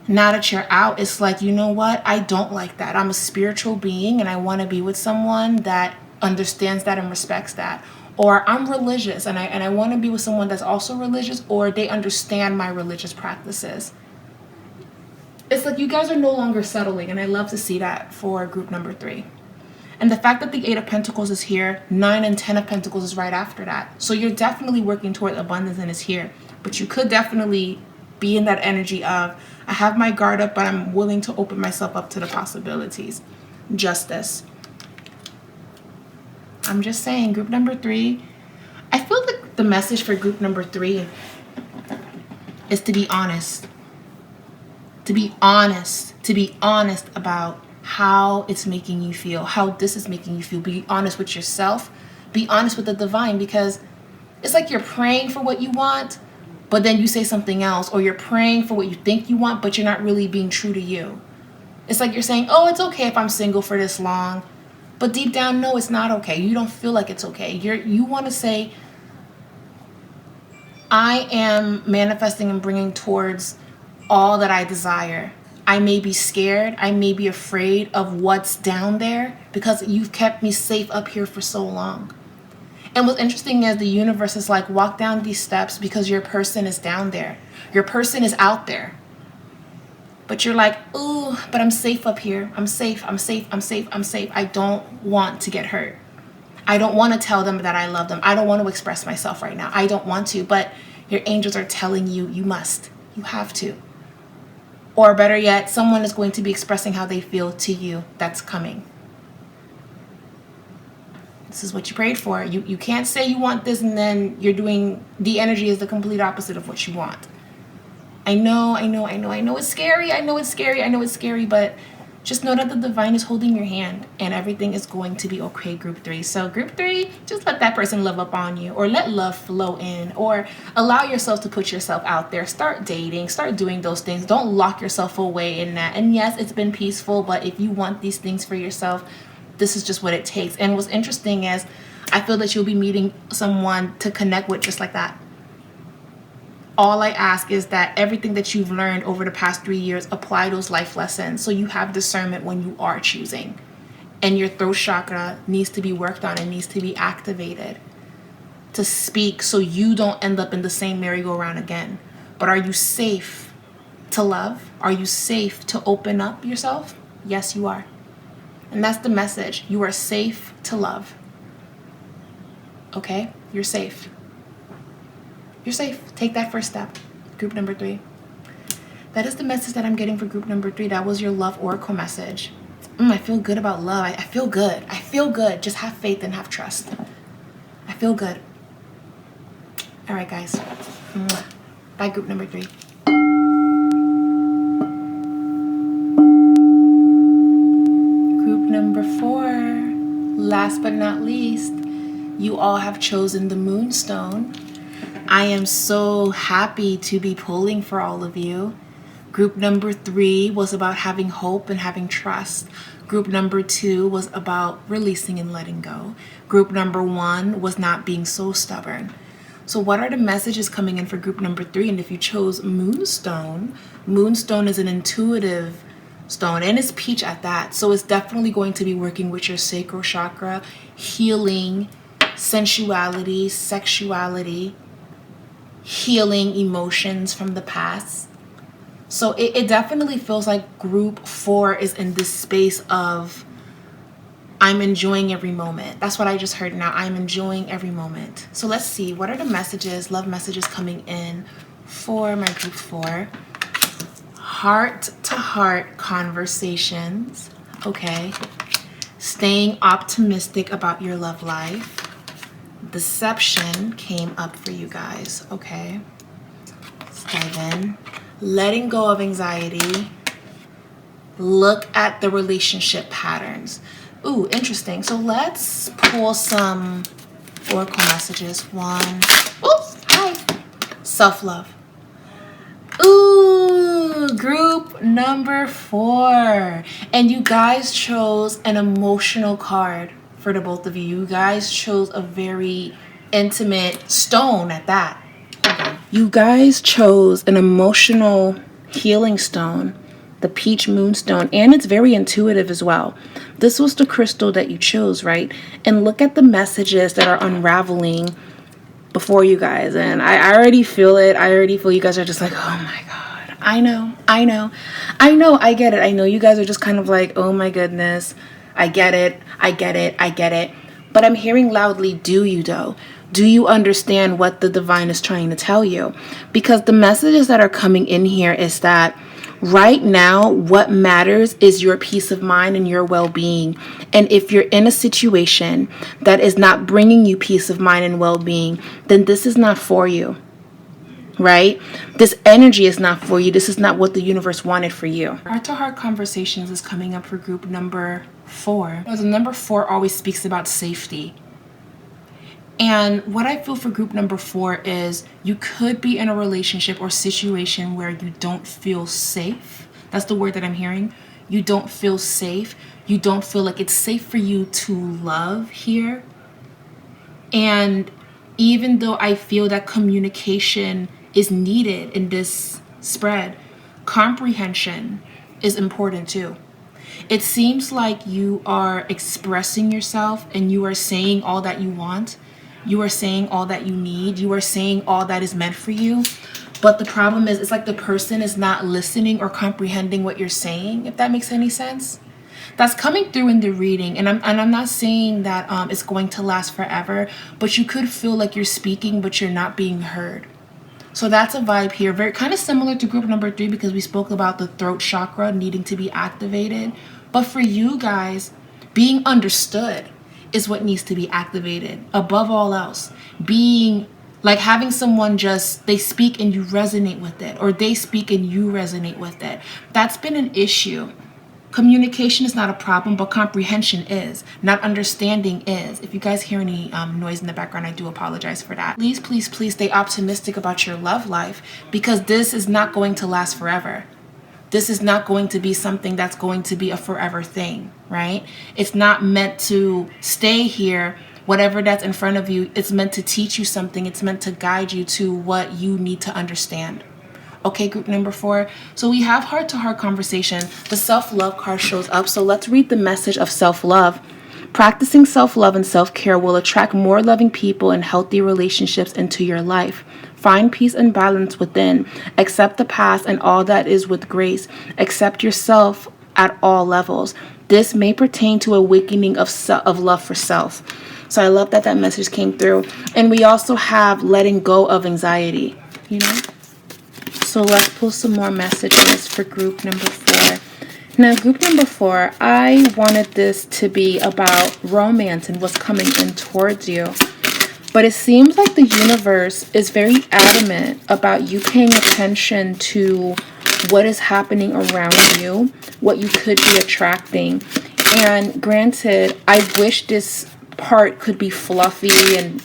Now that you're out, it's like, you know what? I don't like that. I'm a spiritual being and I want to be with someone that understands that and respects that. Or I'm religious and I want to be with someone that's also religious, or they understand my religious practices. It's like you guys are no longer settling, and I love to see that for group number 3. And the fact that the 8 of Pentacles is here, 9 and 10 of Pentacles is right after that. So you're definitely working toward abundance and it's here. But you could definitely be in that energy of, I have my guard up, but I'm willing to open myself up to the possibilities. Justice. I'm just saying, group number 3, I feel like the message for group number 3 is to be honest. To be honest. To be honest about how it's making you feel, how this is making you feel. Be honest with yourself. Be honest with the divine, because it's like you're praying for what you want, but then you say something else, or you're praying for what you think you want, but you're not really being true to you. It's like you're saying, oh, it's okay if I'm single for this long. But deep down, no, it's not okay. You don't feel like it's okay. You want to say, I am manifesting and bringing towards all that I desire. I may be scared. I may be afraid of what's down there because you've kept me safe up here for so long. And what's interesting is the universe is like, walk down these steps because your person is down there. Your person is out there. But you're like, ooh, but I'm safe up here. I'm safe. I'm safe. I'm safe. I'm safe. I don't want to get hurt. I don't want to tell them that I love them. I don't want to express myself right now. I don't want to. But your angels are telling you, you must. You have to. Or better yet, someone is going to be expressing how they feel to you. That's coming. This is what you prayed for. You can't say you want this and then you're doing, the energy is the complete opposite of what you want. I know it's scary. I know it's scary, but just know that the divine is holding your hand and everything is going to be okay, group 3. So group 3, just let that person love up on you, or let love flow in, or allow yourself to put yourself out there. Start dating, start doing those things. Don't lock yourself away in that. And yes, it's been peaceful, but if you want these things for yourself, this is just what it takes. And what's interesting is I feel that you'll be meeting someone to connect with just like that. All I ask is that everything that you've learned over the past 3 years, apply those life lessons so you have discernment when you are choosing. And your throat chakra needs to be worked on and needs to be activated to speak so you don't end up in the same merry-go-round again. But are you safe to love? Are you safe to open up yourself? Yes, you are. And that's the message. You are safe to love. Okay? You're safe. You're safe. Take that first step. Group number 3. That is the message that I'm getting for group number 3. That was your love oracle message. I feel good about love. I feel good. I feel good. Just have faith and have trust. I feel good. All right, guys. Bye, group number 3. Group number 4. Last but not least, you all have chosen the moonstone. I am so happy to be pulling for all of you. Group number 3 was about having hope and having trust. Group number 2 was about releasing and letting go. Group number 1 was not being so stubborn. So what are the messages coming in for group number 3? And if you chose moonstone, moonstone is an intuitive stone, and it's peach at that. So it's definitely going to be working with your sacral chakra, healing, sensuality, sexuality, healing emotions from the past. So it definitely feels like group 4 is in this space of I'm enjoying every moment. That's what I just heard now. I'm enjoying every moment. So let's see. What are the messages, love messages coming in for my group 4? Heart-to-heart conversations. Okay. Staying optimistic about your love life. Deception came up for you guys. Okay. Let's dive in. Letting go of anxiety. Look at the relationship patterns. Ooh, interesting. So let's pull some oracle messages. One. Oh, hi. Self-love. Ooh, group number 4. And you guys chose an emotional card for the both of you. You guys chose a very intimate stone at that. Okay. You guys chose an emotional healing stone, the peach moonstone, and it's very intuitive as well. This was the crystal that you chose, right? And look at the messages that are unraveling before you guys. And I already feel it. I already feel you guys are just like, oh my God. I know. I get it. I know you guys are just kind of like, oh my goodness. I get it. But I'm hearing loudly, do you though? Do you understand what the divine is trying to tell you? Because the messages that are coming in here is that right now, what matters is your peace of mind and your well-being. And if you're in a situation that is not bringing you peace of mind and well-being, then this is not for you, right? This energy is not for you. This is not what the universe wanted for you. Heart-to-heart conversations is coming up for group number 4. The number 4 always speaks about safety. And what I feel for group number 4 is you could be in a relationship or situation where you don't feel safe. That's the word that I'm hearing. You don't feel safe. You don't feel like it's safe for you to love here. And even though I feel that communication is needed in this spread, comprehension is important too. It seems like you are expressing yourself and you are saying all that you want. You are saying all that you need. You are saying all that is meant for you. But the problem is, it's like the person is not listening or comprehending what you're saying, if that makes any sense. That's coming through in the reading. And I'm not saying that it's going to last forever, but you could feel like you're speaking, but you're not being heard. So that's a vibe here. Very kind of similar to group number 3 because we spoke about the throat chakra needing to be activated. But for you guys, being understood is what needs to be activated above all else. Being like having someone just, they speak and you resonate with it, or they speak and you resonate with it. That's been an issue. Communication is not a problem, but comprehension is. Not understanding is. If you guys hear any noise in the background, I do apologize for that. Please, please, please stay optimistic about your love life, because this is not going to last forever. This is not going to be something that's going to be a forever thing, right? It's not meant to stay here. Whatever that's in front of you, it's meant to teach you something. It's meant to guide you to what you need to understand. Okay, group number 4. So we have heart-to-heart conversation. The self-love card shows up. So let's read the message of self-love. Practicing self-love and self-care will attract more loving people and healthy relationships into your life. Find peace and balance within. Accept the past and all that is with grace. Accept yourself at all levels. This may pertain to awakening of love for self. So I love that that message came through. And we also have letting go of anxiety, you know. So let's pull some more messages for group number 4. Now, group number 4, I wanted this to be about romance and what's coming in towards you. But it seems like the universe is very adamant about you paying attention to what is happening around you, what you could be attracting. And granted, I wish this part could be fluffy and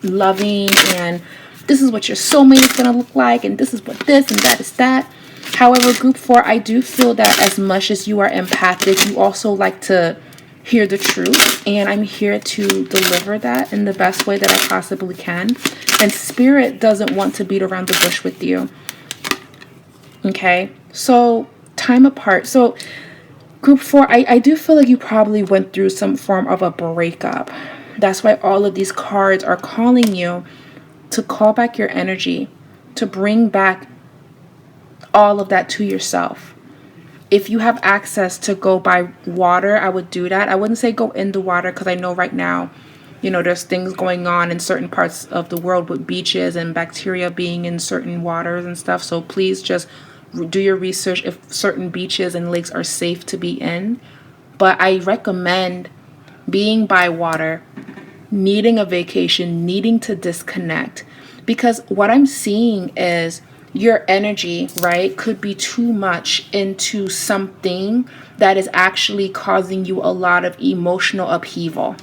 loving and this is what your soulmate is going to look like and this is what this and that is that. However, group 4, I do feel that as much as you are empathic, you also like to hear the truth, and I'm here to deliver that in the best way that I possibly can. And spirit doesn't want to beat around the bush with you. Okay, so time apart. So group 4, I do feel like you probably went through some form of a breakup. That's why all of these cards are calling you to call back your energy, to bring back all of that to yourself. If you have access to go by water, I would do that. I wouldn't say go in the water, because I know right now, you know, there's things going on in certain parts of the world with beaches and bacteria being in certain waters and stuff. So please just do your research if certain beaches and lakes are safe to be in. But I recommend being by water, needing a vacation, needing to disconnect. Because what I'm seeing is your energy, right, could be too much into something that is actually causing you a lot of emotional upheaval.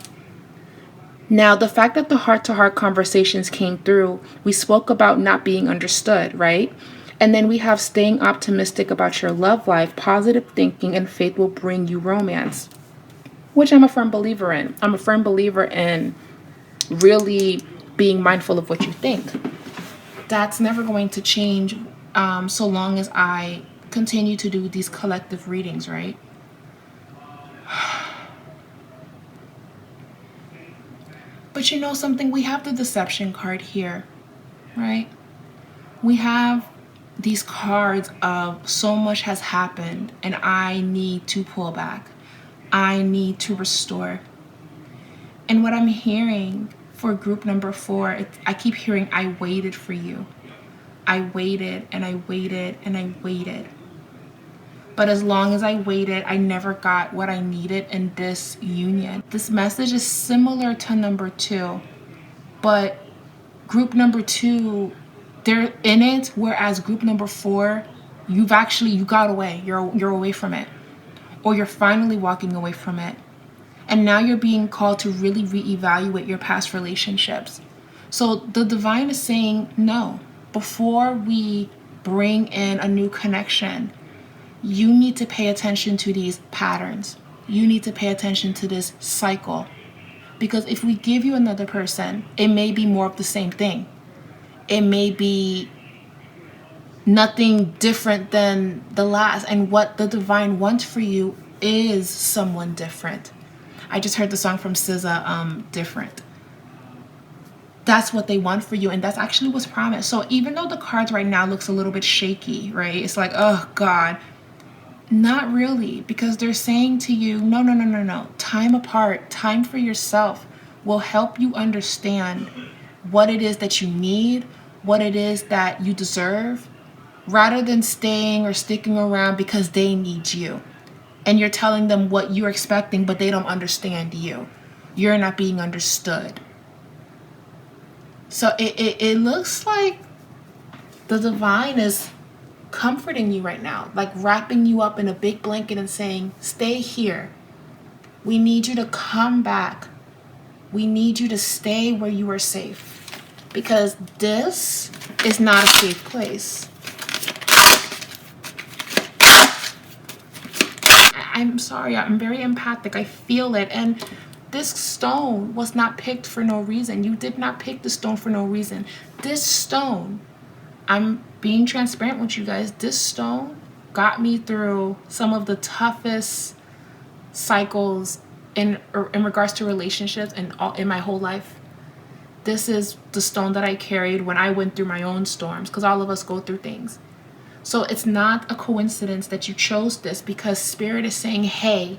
Now, the fact that the heart-to-heart conversations came through, we spoke about not being understood, right? And then we have staying optimistic about your love life, positive thinking, and faith will bring you romance, which I'm a firm believer in. I'm a firm believer in really being mindful of what you think. That's never going to change so long as I continue to do these collective readings, right? But you know something? We have the deception card here, right? We have these cards of so much has happened and I need to pull back. I need to restore. And what I'm hearing for group number 4, I keep hearing, I waited for you. I waited and I waited and I waited. But as long as I waited, I never got what I needed in this union. This message is similar to number 2, but group number 2, they're in it, whereas group number 4, you got away. You're away from it. Or you're finally walking away from it. And now you're being called to really reevaluate your past relationships. So the divine is saying, no, before we bring in a new connection, you need to pay attention to these patterns. You need to pay attention to this cycle. Because if we give you another person, it may be more of the same thing. It may be nothing different than the last. And what the divine wants for you is someone different. I just heard the song from SZA, Different. That's what they want for you, and that's actually what's promised. So even though the cards right now looks a little bit shaky, right? It's like, oh God. Not really, because they're saying to you, no. Time apart, time for yourself will help you understand what it is that you need, what it is that you deserve, rather than staying or sticking around because they need you. And you're telling them what you're expecting, but they don't understand you. You're not being understood. So it looks like the divine is comforting you right now, like wrapping you up in a big blanket and saying, stay here. We need you to come back. We need you to stay where you are safe, because this is not a safe place. I'm sorry, I'm very empathic. I feel it. And this stone was not picked for no reason. You did not pick the stone for no reason. This stone, I'm being transparent with you guys, this stone got me through some of the toughest cycles in regards to relationships and in my whole life. This is the stone that I carried when I went through my own storms, because all of us go through things. So it's not a coincidence that you chose this, because Spirit is saying, hey,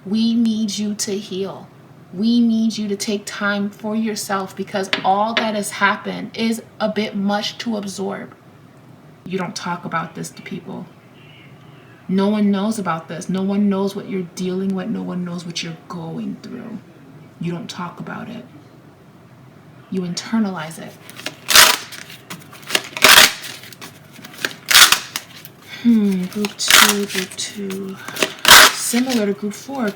we need you to heal. We need you to take time for yourself, because all that has happened is a bit much to absorb. You don't talk about this to people. No one knows about this. No one knows what you're dealing with. No one knows what you're going through. You don't talk about it. You internalize it. Group 2. Similar to group 4.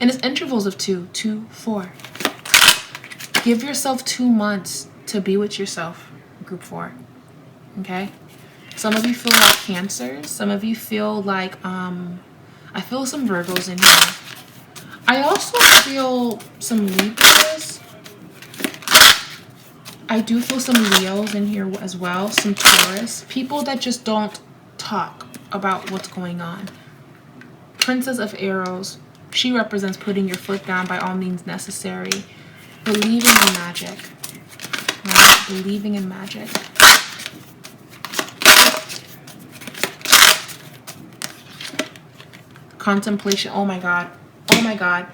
And it's intervals of 2, 4. Give yourself 2 months to be with yourself, group 4. Okay? Some of you feel like Cancers. Some of you feel like, I feel some Virgos in here. I also feel some Libras. I do feel some Leos in here as well. Some Taurus. People that just don't talk about what's going on. Princess of Arrows. She represents putting your foot down by all means necessary. Believing in magic. Right? Believing in magic. Contemplation. Oh my God. Oh my God.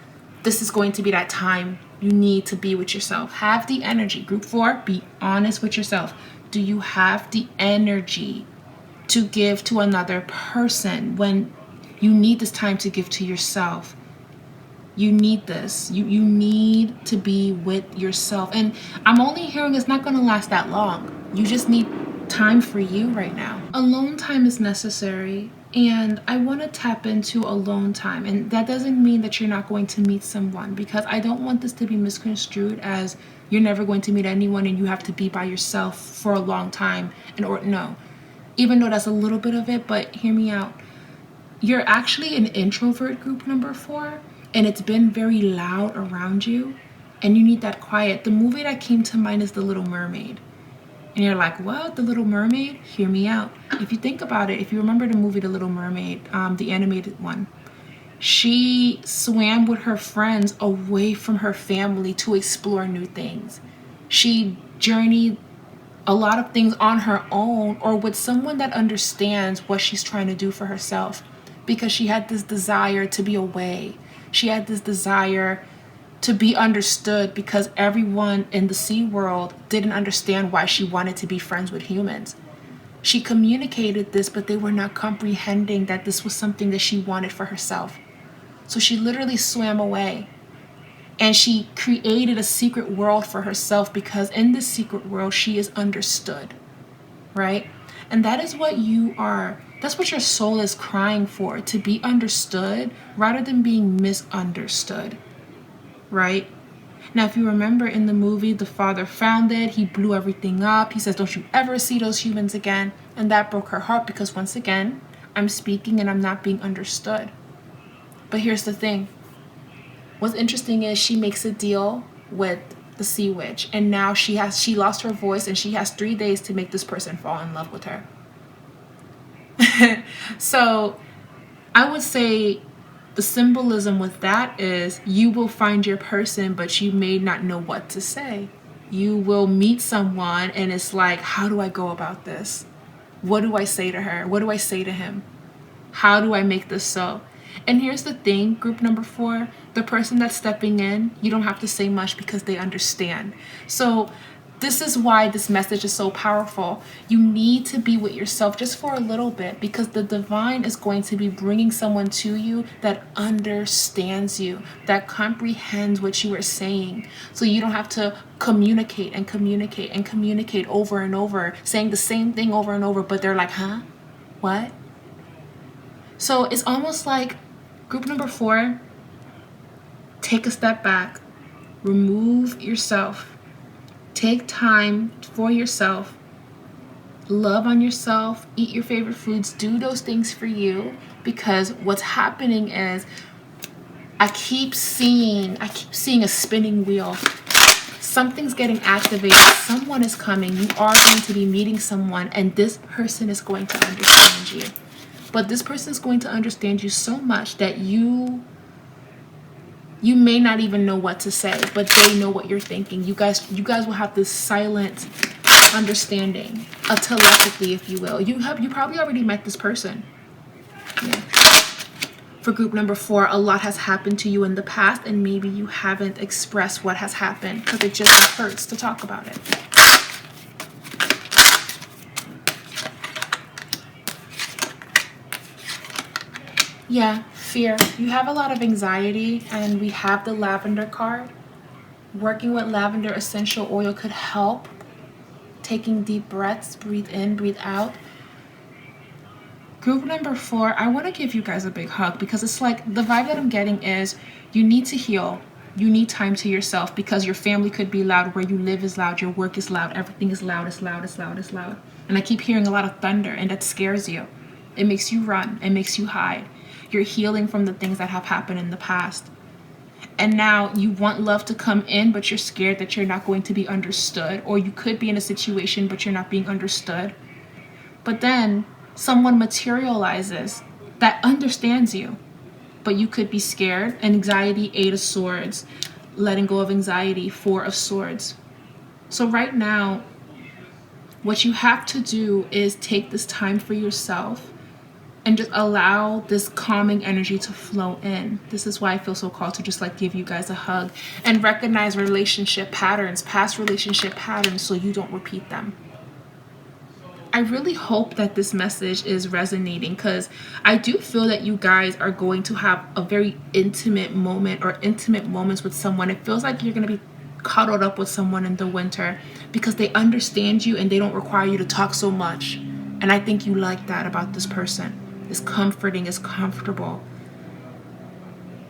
This is going to be that time you need to be with yourself. Have the energy. Group 4, be honest with yourself. Do you have the energy to give to another person when you need this time to give to yourself? You need this. You need to be with yourself. And I'm only hearing it's not going to last that long. You just need time for you right now. Alone time is necessary. And I want to tap into alone time. And that doesn't mean that you're not going to meet someone, because I don't want this to be misconstrued as you're never going to meet anyone and you have to be by yourself for a long time. No. Even though that's a little bit of it, but hear me out. You're actually an introvert, group number 4, and it's been very loud around you and you need that quiet. The movie that came to mind is The Little Mermaid. And you're like, what? The Little Mermaid? Hear me out. If you think about it, if you remember the movie The Little Mermaid, the animated one, she swam with her friends away from her family to explore new things. She journeyed a lot of things on her own or with someone that understands what she's trying to do for herself, because she had this desire to be away. She had this desire to be understood, because everyone in the sea world didn't understand why she wanted to be friends with humans. She communicated this, but they were not comprehending that this was something that she wanted for herself. So she literally swam away and she created a secret world for herself, because in this secret world she is understood, right? And that is what you are. That's what your soul is crying for, to be understood rather than being misunderstood. Right? Now, if you remember in the movie, the father found it. He blew everything up. He says, don't you ever see those humans again. And that broke her heart, because once again, I'm speaking and I'm not being understood. But here's the thing. What's interesting is she makes a deal with the sea witch. And now she lost her voice and she has 3 days to make this person fall in love with her. So I would say the symbolism with that is you will find your person, but you may not know what to say. You will meet someone and it's like, how do I go about this? What do I say to her? What do I say to him? How do I make this so? And here's the thing, group number 4, the person that's stepping in, you don't have to say much because they understand. So this is why this message is so powerful. You need to be with yourself just for a little bit, because the divine is going to be bringing someone to you that understands you, that comprehends what you are saying. So you don't have to communicate and communicate and communicate over and over, saying the same thing over and over, but they're like, huh? What? So it's almost like group number 4, take a step back, remove yourself. Take time for yourself, love on yourself, eat your favorite foods, do those things for you, because what's happening is I keep seeing a spinning wheel. Something's getting activated. Someone is coming. You are going to be meeting someone, and this person is going to understand you. But this person is going to understand you so much that you may not even know what to say, but they know what you're thinking. You guys will have this silent understanding, a telepathy, if you will. You probably already met this person. Yeah. For group number 4, a lot has happened to you in the past, and maybe you haven't expressed what has happened because it just hurts to talk about it. Yeah, fear. You have a lot of anxiety, and we have the lavender card. Working with lavender essential oil could help. Taking deep breaths, breathe in, breathe out. Group number 4, I want to give you guys a big hug, because it's like the vibe that I'm getting is you need to heal. You need time to yourself, because your family could be loud, where you live is loud, your work is loud, everything is loud, it's loud, it's loud, it's loud. And I keep hearing a lot of thunder, and that scares you. It makes you run. It makes you hide. You're healing from the things that have happened in the past. And now you want love to come in, but you're scared that you're not going to be understood. Or you could be in a situation, but you're not being understood. But then someone materializes that understands you. But you could be scared. Anxiety, 8 of Swords. Letting go of anxiety, 4 of Swords. So right now, what you have to do is take this time for yourself and just allow this calming energy to flow in. This is why I feel so called to just like give you guys a hug and recognize relationship patterns, past relationship patterns, so you don't repeat them. I really hope that this message is resonating, because I do feel that you guys are going to have a very intimate moment or intimate moments with someone. It feels like you're going to be cuddled up with someone in the winter because they understand you and they don't require you to talk so much. And I think you like that about this person. It's comforting, it's comfortable.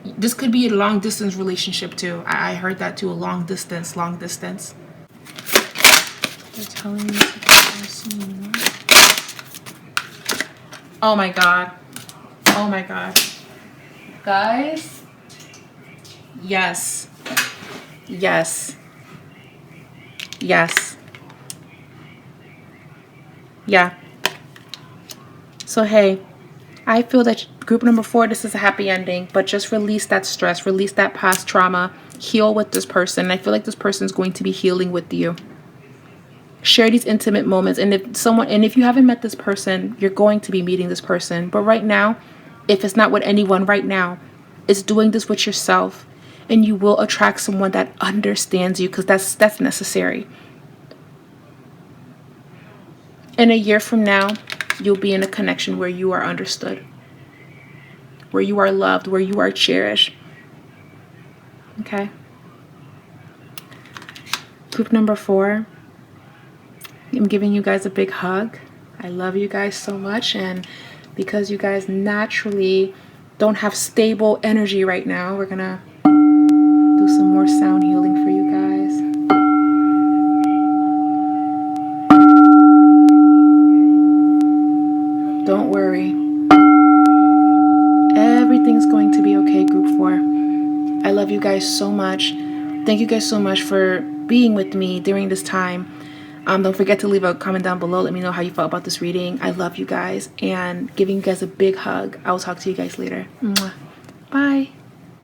This could be a long distance relationship too. I heard that too, a long distance. They're telling me to get some more. Oh my God. Oh my God. Guys. Yes. Yes. Yes. Yeah. So hey, I feel that group number 4, this is a happy ending, but just release that stress, release that past trauma, heal with this person. I feel like this person is going to be healing with you. Share these intimate moments. And if you haven't met this person, you're going to be meeting this person. But right now, if it's not with anyone right now, it's doing this with yourself, and you will attract someone that understands you, because that's necessary. In a year from now, you'll be in a connection where you are understood, where you are loved, where you are cherished. Okay? Group number 4, I'm giving you guys a big hug. I love you guys so much, and because you guys naturally don't have stable energy right now, we're gonna do some more sound healing for you guys. Don't worry. Everything's going to be okay, group 4. I love you guys so much. Thank you guys so much for being with me during this time. Don't forget to leave a comment down below. Let me know how you felt about this reading. I love you guys, and giving you guys a big hug. I will talk to you guys later. Mwah. Bye.